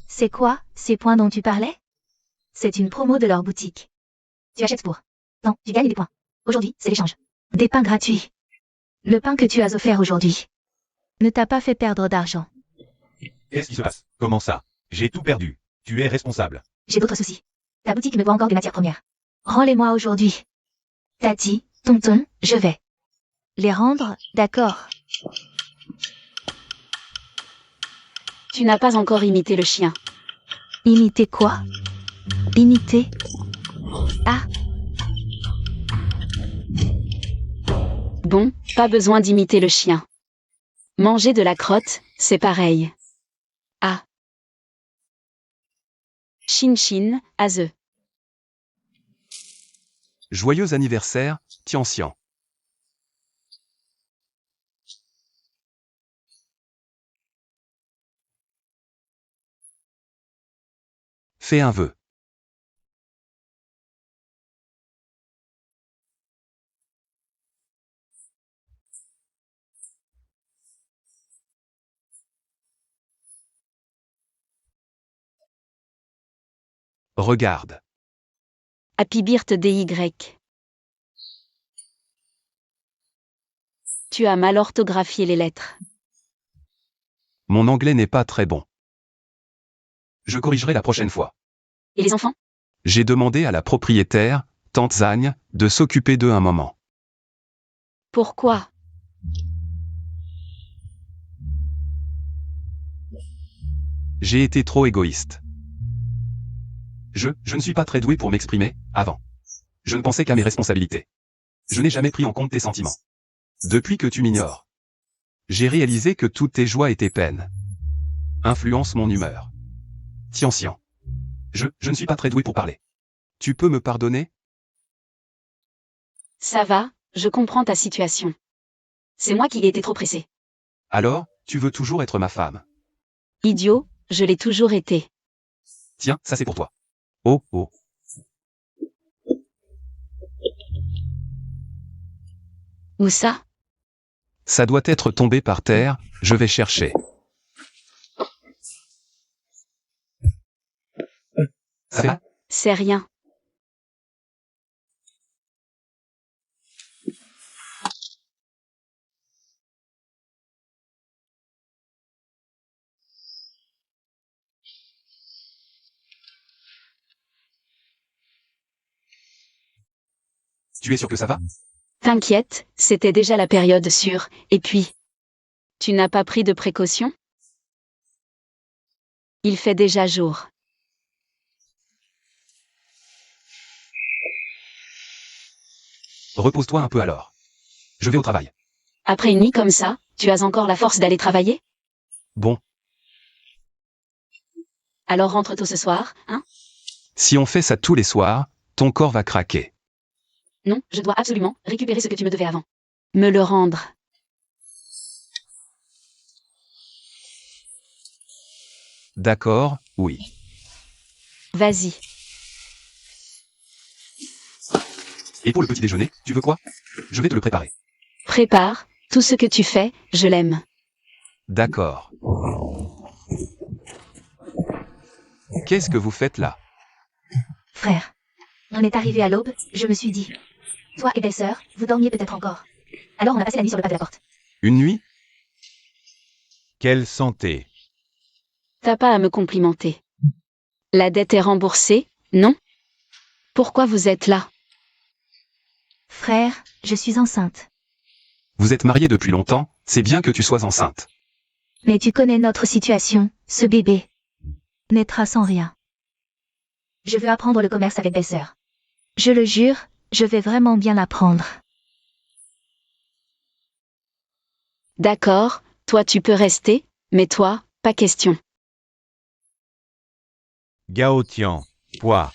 C'est quoi, ces points dont tu parlais? C'est une promo de leur boutique. Tu achètes pour. Non, tu gagnes des points. Aujourd'hui, c'est l'échange. Des pains gratuits. Le pain que tu as offert aujourd'hui ne t'a pas fait perdre d'argent. Qu'est-ce qui se passe? Comment ça? J'ai tout perdu. Tu es responsable. J'ai d'autres soucis. Ta boutique me doit encore des matières premières. Rends-les-moi aujourd'hui. Tati, tonton, je vais les rendre, d'accord? Tu n'as pas encore imité le chien. Imiter quoi? Imiter? Ah, Bon, pas besoin d'imiter le chien. Manger de la crotte, c'est pareil. Ah. Chin chin, Aze. Joyeux anniversaire, Tianxian. Fais un vœu. Regarde. Happy birthday DY. Tu as mal orthographié les lettres. Mon anglais n'est pas très bon. Je corrigerai la prochaine fois. Et les enfants? J'ai demandé à la propriétaire, tante Zagne, de s'occuper d'eux un moment. Pourquoi? J'ai été trop égoïste. Je ne suis pas très doué pour m'exprimer, avant. Je ne pensais qu'à mes responsabilités. Je n'ai jamais pris en compte tes sentiments. Depuis que tu m'ignores, j'ai réalisé que toutes tes joies et tes peines influencent mon humeur. Tianxian. Je ne suis pas très doué pour parler. Tu peux me pardonner? Ça va, je comprends ta situation. C'est moi qui ai été trop pressé. Alors, tu veux toujours être ma femme. Idiot, je l'ai toujours été. Tiens, ça c'est pour toi. Oh, oh. Où ça? Ça doit être tombé par terre, je vais chercher. Ça va? C'est rien. Tu es sûr que ça va? T'inquiète, c'était déjà la période sûre, et puis... Tu n'as pas pris de précautions? Il fait déjà jour. Repose-toi un peu alors. Je vais au travail. Après une nuit comme ça, tu as encore la force d'aller travailler? Bon, Alors rentre tôt ce soir, hein? si on fait ça tous les soirs, ton corps va craquer. Non, je dois absolument récupérer ce que tu me devais avant. Me le rendre. D'accord, oui. Vas-y. Et pour le petit déjeuner, tu veux quoi? Je vais te le préparer. Prépare, tout ce que tu fais, je l'aime. D'accord. Qu'est-ce que vous faites là? frère. On est arrivé à l'aube, je me suis dit. Toi et belle-sœur, vous dormiez peut-être encore. Alors on a passé la nuit sur le pas de la porte. Une nuit? Quelle santé. T'as pas à me complimenter. La dette est remboursée, non? Pourquoi vous êtes là? Frère, je suis enceinte. Vous êtes mariés depuis longtemps, c'est bien que tu sois enceinte. Mais tu connais notre situation, ce bébé naîtra sans rien. Je veux apprendre le commerce avec belle-sœur. Je le jure, je vais vraiment bien l'apprendre. D'accord, toi tu peux rester, mais toi, pas question. Gao Tian, Pois.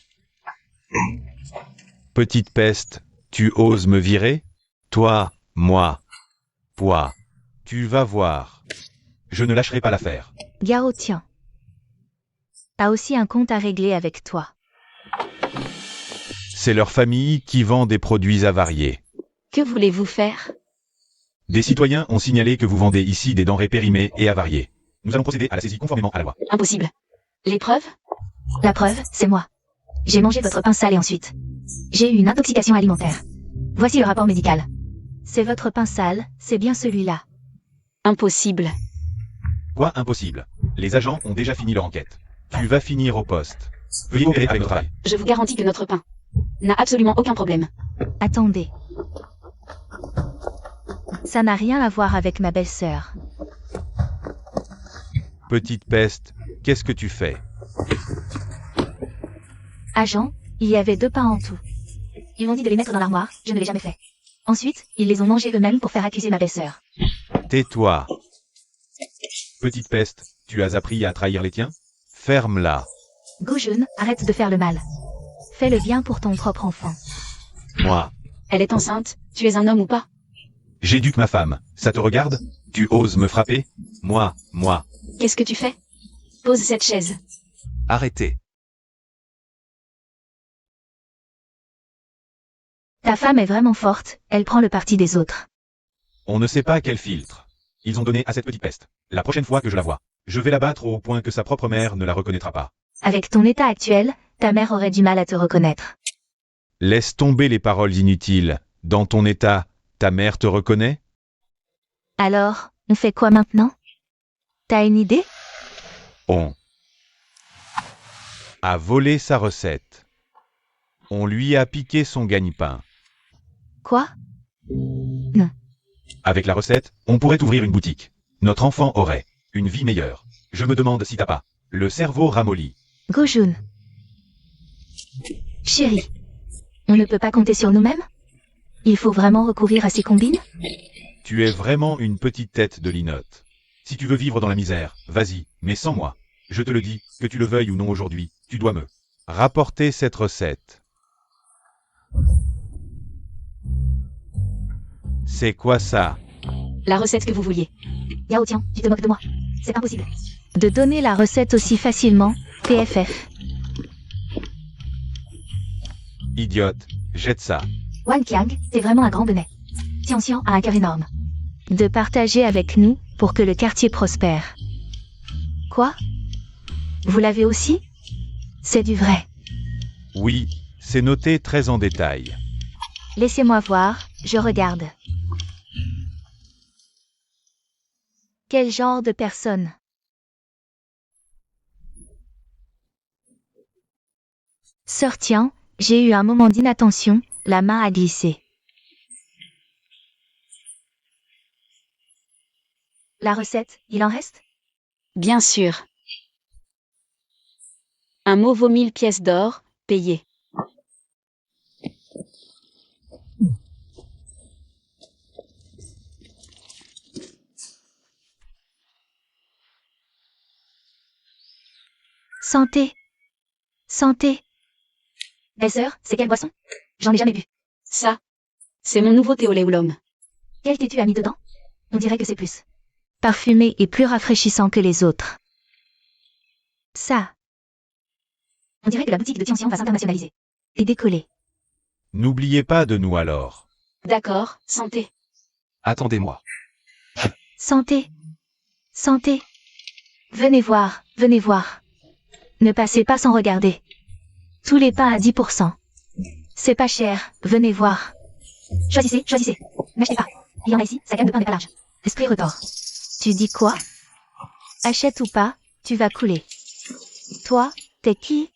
Petite peste, tu oses me virer? Toi, moi. Pois. Tu vas voir. Je ne lâcherai pas l'affaire. Gao Tian. T'as aussi un compte à régler avec toi. C'est leur famille qui vend des produits avariés. Que voulez-vous faire? Des citoyens ont signalé que vous vendez ici des denrées périmées et avariées. Nous allons procéder à la saisie conformément à la loi. Impossible. Les preuves? La preuve, c'est moi. J'ai mangé votre pain sale et ensuite, j'ai eu une intoxication alimentaire. Voici le rapport médical. C'est votre pain sale, c'est bien celui-là. Impossible. Quoi, impossible? Les agents ont déjà fini leur enquête. Tu vas finir au poste. Veuillez coopérer avec notre travail. Je vous garantis que notre pain n'a absolument aucun problème. Attendez. Ça n'a rien à voir avec ma belle-sœur. Petite peste, qu'est-ce que tu fais? Agent, il y avait 2 pains en tout. Ils m'ont dit de les mettre dans l'armoire, je ne l'ai jamais fait. Ensuite, ils les ont mangés eux-mêmes pour faire accuser ma belle-sœur. Tais-toi. Petite peste, tu as appris à trahir les tiens? Ferme-la. Go-Jun, arrête de faire le mal. Fais le bien pour ton propre enfant. Moi, Elle est enceinte, tu es un homme ou pas? j'éduque ma femme. Ça te regarde? Tu oses me frapper? Moi. Qu'est-ce que tu fais? Pose cette chaise. Arrêtez. Ta femme est vraiment forte, elle prend le parti des autres. On ne sait pas quel filtre ils ont donné à cette petite peste. La prochaine fois que je la vois, je vais la battre au point que sa propre mère ne la reconnaîtra pas. Avec ton état actuel, ta mère aurait du mal à te reconnaître. Laisse tomber les paroles inutiles. Dans ton état, ta mère te reconnaît? Alors, on fait quoi maintenant? T'as une idée? On a volé sa recette. On lui a piqué son gagne-pain. Quoi? Avec la recette, on pourrait ouvrir une boutique. Notre enfant aurait une vie meilleure. Je me demande si t'as pas le cerveau ramolli. Go-Jun. Chérie, on ne peut pas compter sur nous-mêmes? Il faut vraiment recourir à ces combines? Tu es vraiment une petite tête de linotte. Si tu veux vivre dans la misère, vas-y, mais sans moi. Je te le dis, que tu le veuilles ou non aujourd'hui, tu dois me rapporter cette recette. C'est quoi ça? La recette que vous vouliez. Yao, tiens, tu te moques de moi. C'est impossible. De donner la recette aussi facilement, PFF. Idiote, jette ça. Wang Qiang, t'es vraiment un grand bonnet. Tian Xian a un cœur énorme. De partager avec nous, pour que le quartier prospère. Quoi? Vous l'avez aussi? C'est du vrai. Oui, c'est noté très en détail. Laissez-moi voir, je regarde. Quel genre de personne? Sœur Tian, j'ai eu un moment d'inattention, la main a glissé. La recette, il en reste? Bien sûr. Un mot vaut 1000 pièces d'or, payé. Santé. Santé. Belle-sœur, c'est quelle boisson? J'en ai jamais bu. Ça, c'est mon nouveau thé au lait ou l'homme. Quel thé tu as mis dedans? On dirait que c'est plus parfumé et plus rafraîchissant que les autres. Ça. On dirait que la boutique de Tian Xian va s'internationaliser. Et décoller. N'oubliez pas de nous alors. D'accord, santé. Attendez-moi. Santé. Santé. Venez voir, venez voir. Ne passez pas sans regarder. Tous les pains à 10%. C'est pas cher, venez voir. Choisissez, choisissez. N'achetez pas. Il y en a ici, sa gamme de pain n'est pas large. Esprit retors. Tu dis quoi? Achète ou pas, tu vas couler. Toi, t'es qui?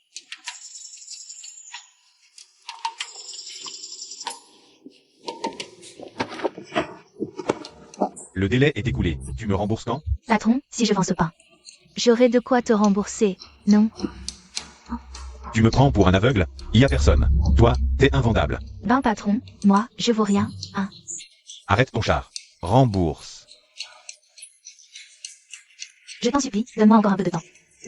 Le délai est écoulé. Tu me rembourses quand? Patron, si je vends ce pain. J'aurai de quoi te rembourser, non? Tu me prends pour un aveugle? Y a personne. Toi, t'es invendable. Ben patron, moi, je vaux rien, hein. Arrête ton char. Rembourse. Je t'en supplie, donne-moi encore un peu de temps.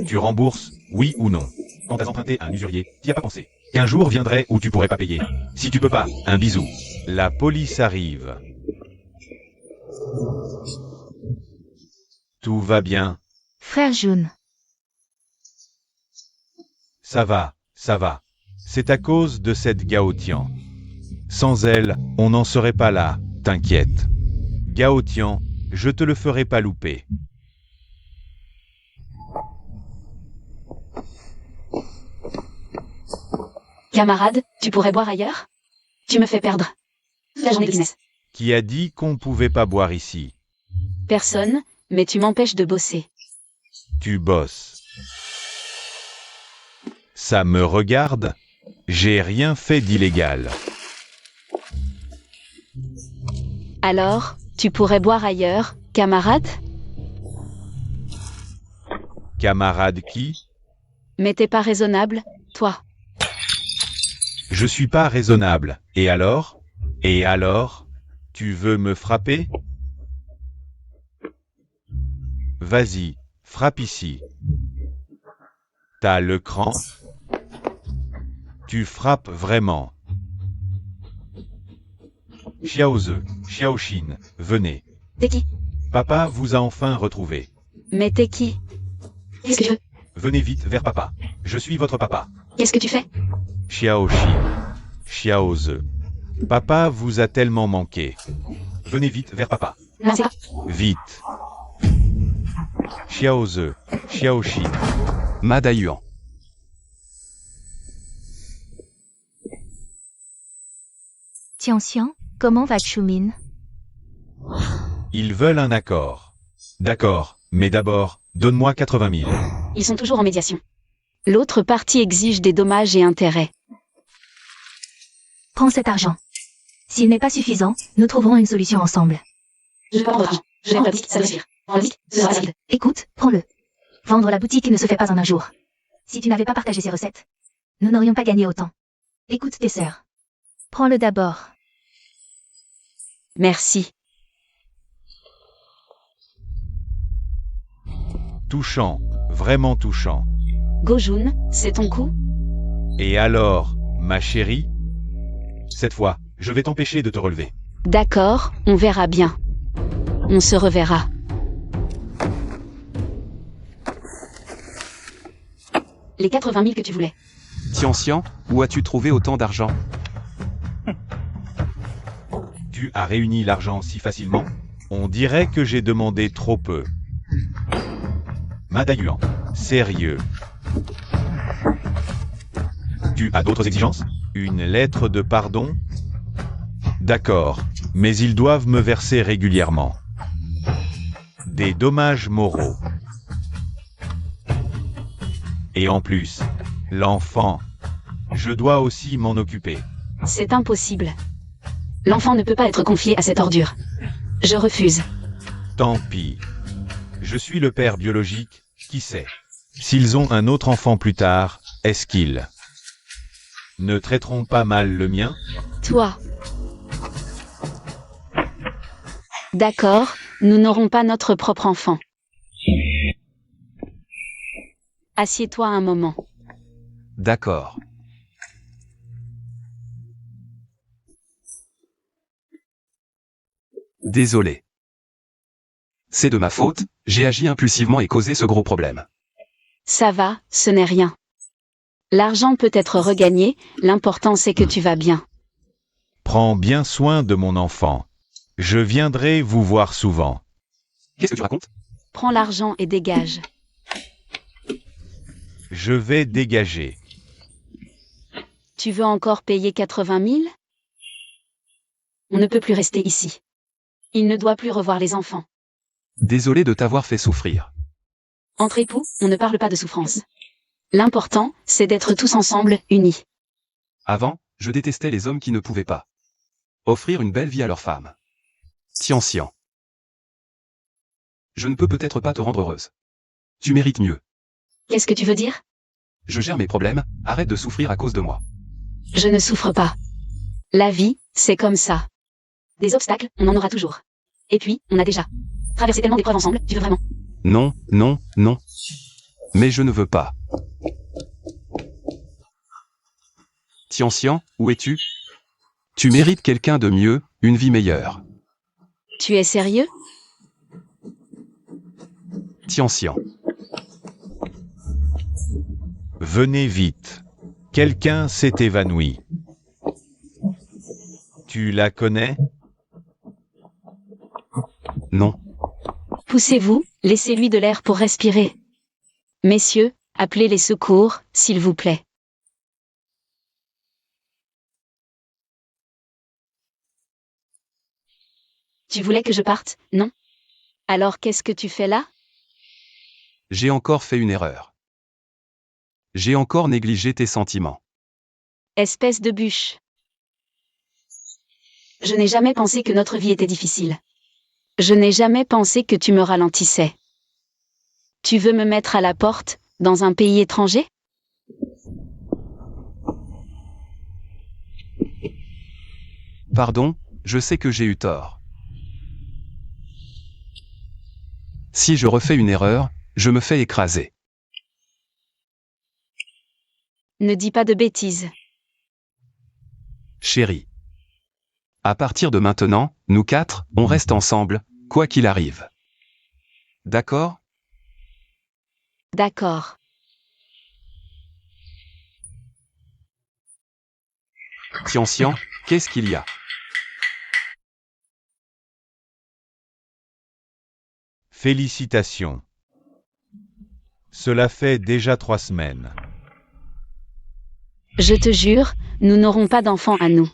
Tu rembourses, oui ou non? Quand t'as emprunté à un usurier, t'y as pas pensé. Qu'un jour viendrait où tu pourrais pas payer. Si tu peux pas, un bisou. La police arrive. Tout va bien. Frère Jun. Ça va, ça va. C'est à cause de cette Gao Tian. Sans elle, on n'en serait pas là, t'inquiète. Gao Tian, je te le ferai pas louper. Camarade, tu pourrais boire ailleurs? Tu me fais perdre. La journée de business. Qui a dit qu'on pouvait pas boire ici? Personne, mais tu m'empêches de bosser. Tu bosses. Ça me regarde? J'ai rien fait d'illégal. Alors, tu pourrais boire ailleurs, camarade? Camarade qui? Mais t'es pas raisonnable, toi. Je suis pas raisonnable. Et alors? Et alors? Tu veux me frapper? Vas-y, frappe ici. T'as le cran? Tu frappes vraiment. Xiaoze, Xiaoxin, venez. T'es qui? Papa vous a enfin retrouvé. Mais t'es qui? Qu'est-ce que tu veux? Venez vite vers papa. Je suis votre papa. Qu'est-ce que tu fais? Xiaoxin, Xiaoze. Papa vous a tellement manqué. Venez vite vers papa. Non, c'est pas. Vite. Xiaoze, Xiaoxin. Ma Dayuan. Tianxian, comment va Chumin? Ils veulent un accord. D'accord, mais d'abord, donne-moi 80 000. Ils sont toujours en médiation. L'autre partie exige des dommages et intérêts. Prends cet argent. S'il n'est pas suffisant, nous trouverons une solution ensemble. Je vais pas prendre l'argent. Je vais la boutique, ça doit suffire. Prends le disque, ce sera rapide. Écoute, prends-le. Vendre la boutique ne se fait pas en un jour. Si tu n'avais pas partagé ces recettes, nous n'aurions pas gagné autant. Écoute tes sœurs. Prends-le d'abord. Merci. Touchant, vraiment touchant. Gojun, c'est ton coup? Et alors, ma chérie? Cette fois, je vais t'empêcher de te relever. D'accord, on verra bien. On se reverra. Les 80 000 que tu voulais. Tianxian, où as-tu trouvé autant d'argent? Tu as réuni l'argent si facilement? On dirait que j'ai demandé trop peu. Madayuan, sérieux. Tu as d'autres exigences? Une lettre de pardon? D'accord, mais ils doivent me verser régulièrement. Des dommages moraux. Et en plus, l'enfant, je dois aussi m'en occuper. C'est impossible. L'enfant ne peut pas être confié à cette ordure. Je refuse. Tant pis. Je suis le père biologique, qui sait? S'ils ont un autre enfant plus tard, est-ce qu'ils ne traiteront pas mal le mien? Toi. D'accord, nous n'aurons pas notre propre enfant. Assieds-toi un moment. D'accord. Désolé. C'est de ma faute, j'ai agi impulsivement et causé ce gros problème. Ça va, ce n'est rien. L'argent peut être regagné, l'important c'est que tu vas bien. Prends bien soin de mon enfant. Je viendrai vous voir souvent. Qu'est-ce que tu racontes? Prends l'argent et dégage. Je vais dégager. Tu veux encore payer 80 000? On ne peut plus rester ici. Il ne doit plus revoir les enfants. Désolé de t'avoir fait souffrir. Entre époux, on ne parle pas de souffrance. L'important, c'est d'être tous ensemble, unis. Avant, je détestais les hommes qui ne pouvaient pas offrir une belle vie à leurs femmes. Tianxian. Je ne peux peut-être pas te rendre heureuse. Tu mérites mieux. Qu'est-ce que tu veux dire? Je gère mes problèmes, arrête de souffrir à cause de moi. Je ne souffre pas. La vie, c'est comme ça. Des obstacles, on en aura toujours. Et puis, on a déjà traversé tellement d'épreuves ensemble, tu veux vraiment? Non, non, non. Mais je ne veux pas. Tianxian, où es-tu? Tu mérites quelqu'un de mieux, une vie meilleure. Tu es sérieux? Tianxian. Venez vite. Quelqu'un s'est évanoui. Tu la connais? Non. Poussez-vous, laissez-lui de l'air pour respirer. Messieurs, appelez les secours, s'il vous plaît. Tu voulais que je parte, non? Alors qu'est-ce que tu fais là? J'ai encore fait une erreur. J'ai encore négligé tes sentiments. Espèce de bûche. Je n'ai jamais pensé que notre vie était difficile. Je n'ai jamais pensé que tu me ralentissais. Tu veux me mettre à la porte, dans un pays étranger? Pardon, je sais que j'ai eu tort. Si je refais une erreur, je me fais écraser. Ne dis pas de bêtises. Chérie. À partir de maintenant, nous quatre, on reste ensemble, quoi qu'il arrive. D'accord? D'accord. Tian, qu'est-ce qu'il y a? Félicitations. Cela fait déjà 3 semaines. Je te jure, nous n'aurons pas d'enfants à nous.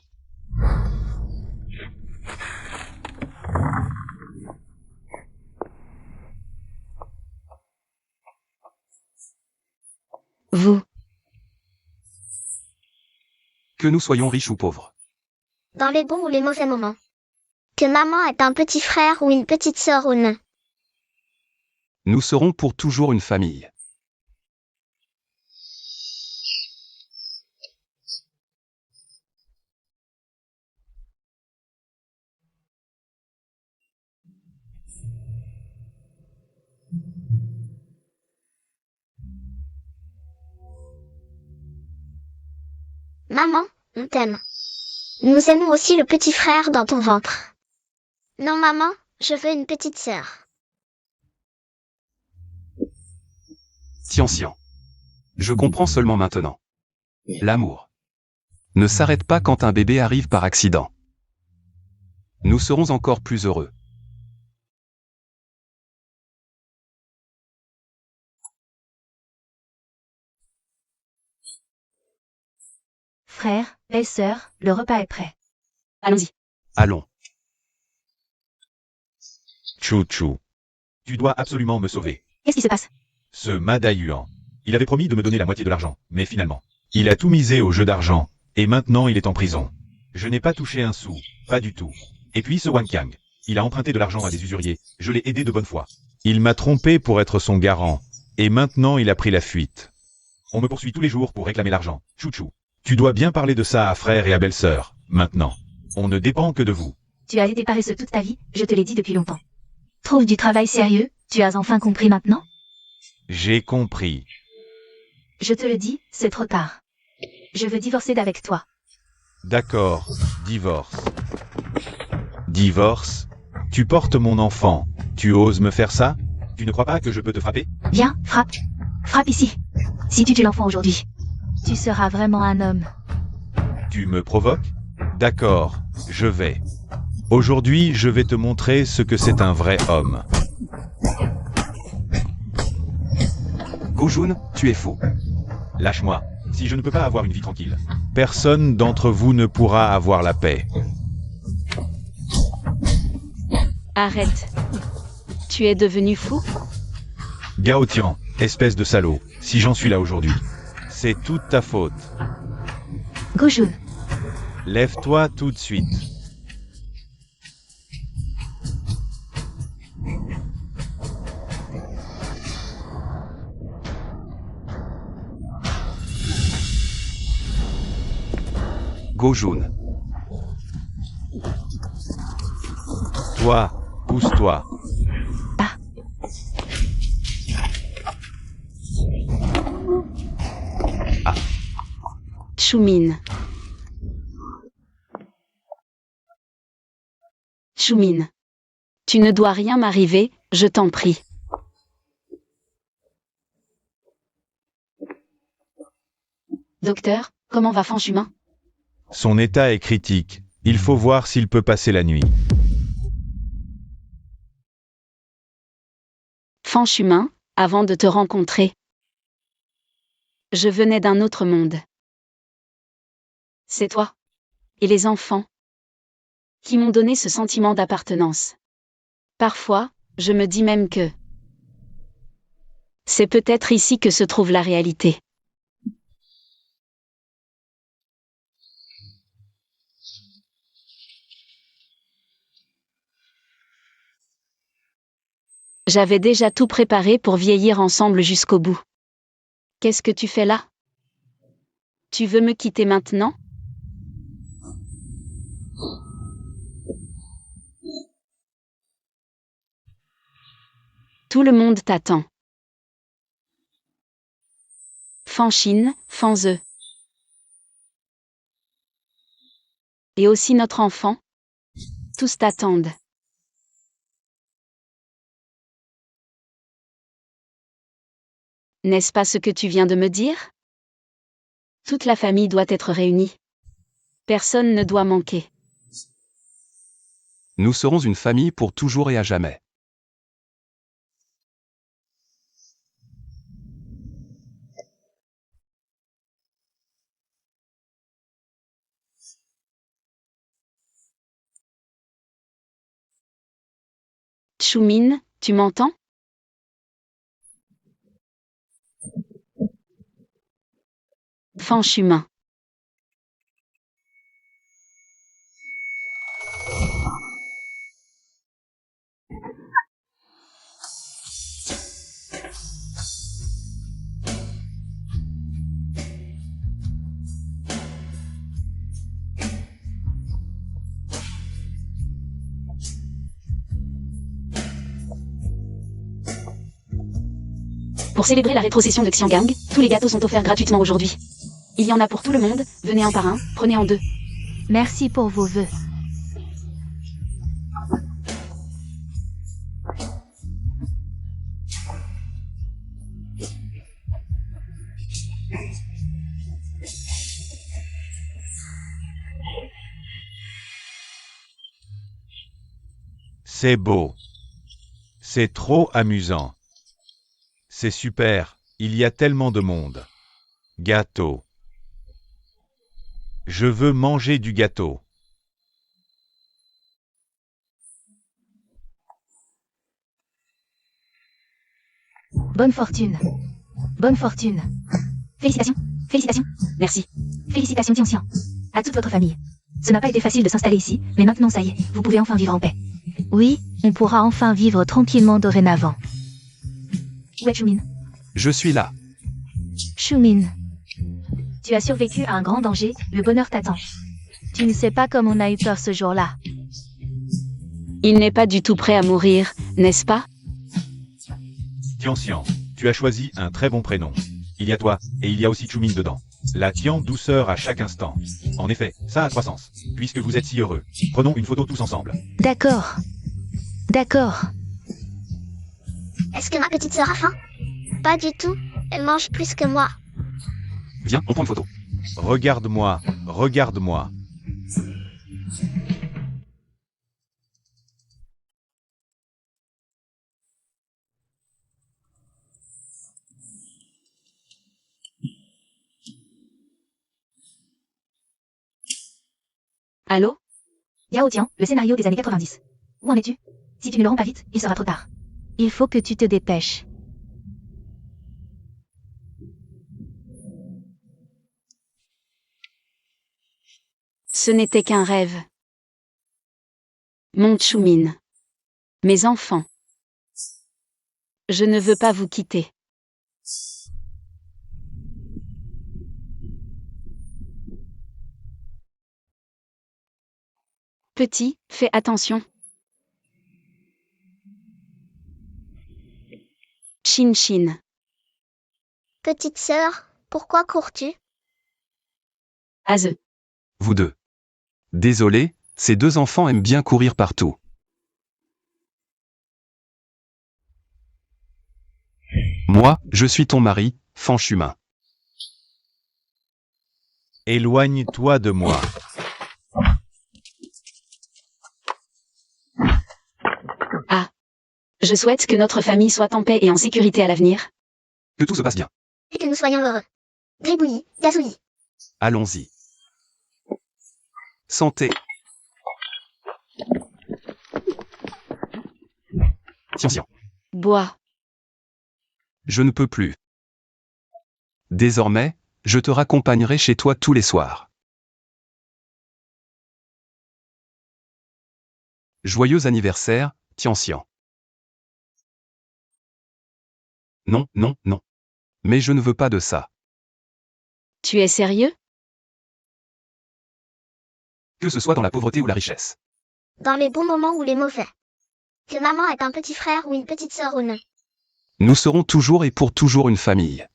Vous, Que nous soyons riches ou pauvres. Dans les bons ou les mauvais moments. Que maman ait un petit frère ou une petite sœur ou non. Nous serons pour toujours une famille. Maman, on t'aime. Nous aimons aussi le petit frère dans ton ventre. Non maman, je veux une petite sœur. Tian. Je comprends seulement maintenant. L'amour ne s'arrête pas quand un bébé arrive par accident. Nous serons encore plus heureux. Frère, belle-sœur, le repas est prêt. allons-y. Allons. Chou. Tu dois absolument me sauver. Qu'est-ce qui se passe? Ce Madayuan. Il avait promis de me donner la moitié de l'argent, mais finalement, il a tout misé au jeu d'argent, et maintenant il est en prison. Je n'ai pas touché un sou, pas du tout. Et puis ce Wang Kang. Il a emprunté de l'argent à des usuriers, je l'ai aidé de bonne foi. Il m'a trompé pour être son garant, et maintenant il a pris la fuite. On me poursuit tous les jours pour réclamer l'argent. Chou. Tu dois bien parler de ça à frère et à belle-sœur, maintenant. On ne dépend que de vous. Tu as été paresseux toute ta vie, je te l'ai dit depuis longtemps. Trouve du travail sérieux, tu as enfin compris maintenant? J'ai compris. Je te le dis, c'est trop tard. Je veux divorcer d'avec toi. D'accord, divorce. Divorce? Tu portes mon enfant. Tu oses me faire ça? Tu ne crois pas que je peux te frapper? Viens, frappe. Frappe ici. Si tu tues l'enfant aujourd'hui, tu seras vraiment un homme. Tu me provoques? D'accord, je vais. Aujourd'hui, je vais te montrer ce que c'est un vrai homme. Gojun, tu es fou. Lâche-moi. Si je ne peux pas avoir une vie tranquille, personne d'entre vous ne pourra avoir la paix. Arrête. Tu es devenu fou? Gao Tian, espèce de salaud, si j'en suis là aujourd'hui, c'est toute ta faute. Gojun, Lève-toi tout de suite. Gojun. Toi, pousse-toi. Choumin. Choumin. Tu ne dois rien m'arriver, je t'en prie. Docteur, comment va Fanchumin? Son état est critique. Il faut voir s'il peut passer la nuit. Fanchumin, avant de te rencontrer, je venais d'un autre monde. C'est toi et les enfants qui m'ont donné ce sentiment d'appartenance. Parfois, je me dis même que c'est peut-être ici que se trouve la réalité. J'avais déjà tout préparé pour vieillir ensemble jusqu'au bout. Qu'est-ce que tu fais là? Tu veux me quitter maintenant? Tout le monde t'attend. Fanchine, Fanze. Et aussi notre enfant. Tous t'attendent. N'est-ce pas ce que tu viens de me dire? Toute la famille doit être réunie. Personne ne doit manquer. Nous serons une famille pour toujours et à jamais. Choumine, tu m'entends? Fanchumin. Pour célébrer la rétrocession de Xiangang, tous les gâteaux sont offerts gratuitement aujourd'hui. Il y en a pour tout le monde, venez un par un, prenez en deux. Merci pour vos vœux. C'est beau. C'est trop amusant. C'est super, il y a tellement de monde. Gâteau. Je veux manger du gâteau. Bonne fortune. Bonne fortune. Félicitations, félicitations, merci. Félicitations Tianxian. À toute votre famille. Ce n'a pas été facile de s'installer ici, mais maintenant ça y est, vous pouvez enfin vivre en paix. Oui, on pourra enfin vivre tranquillement dorénavant. Où est Choumine? Je suis là. Choumine. Tu as survécu à un grand danger, le bonheur t'attend. Tu ne sais pas comme on a eu peur ce jour-là. Il n'est pas du tout prêt à mourir, n'est-ce pas? Tianxian, tu as choisi un très bon prénom. Il y a toi, et il y a aussi Choumine dedans. La Tian douceur à chaque instant. En effet, ça a 3 sens. Puisque vous êtes si heureux, prenons une photo tous ensemble. D'accord. D'accord. Est-ce que ma petite sœur a faim? Pas du tout. Elle mange plus que moi. Viens, on prend une photo. Regarde-moi, regarde-moi. Allô? Yao Tian, le scénario des années 90. Où en es-tu? Si tu ne le rends pas vite, il sera trop tard. Il faut que tu te dépêches. Ce n'était qu'un rêve. Mon Choumine. Mes enfants. Je ne veux pas vous quitter. Petit, fais attention. Chin Chin. Petite sœur, pourquoi cours-tu? Aze. Vous deux. Désolé, ces deux enfants aiment bien courir partout. Moi, je suis ton mari, Fanchumin. Éloigne-toi de moi. Ah. Je souhaite que notre famille soit en paix et en sécurité à l'avenir. Que tout se passe bien. Et que nous soyons heureux. Gribouillis, gazouillis. Allons-y. Santé. Tiens. Bois. Je ne peux plus. Désormais, je te raccompagnerai chez toi tous les soirs. Joyeux anniversaire, Tianxian. Non, non, non. Mais je ne veux pas de ça. Tu es sérieux? Que ce soit dans la pauvreté ou la richesse. Dans les bons moments ou les mauvais. Que maman ait un petit frère ou une petite sœur ou non. Nous serons toujours et pour toujours une famille.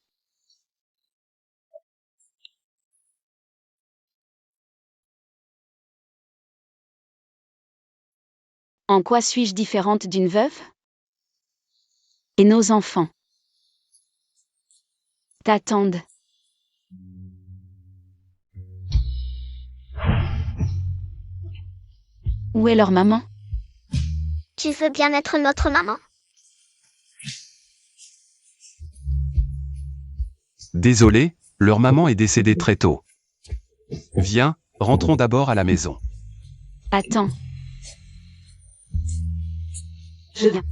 En quoi suis-je différente d'une veuve? Et nos enfants t'attendent. Où est leur maman? Tu veux bien être notre maman? Désolé, leur maman est décédée très tôt. Viens, rentrons d'abord à la maison. Attends. Je viens.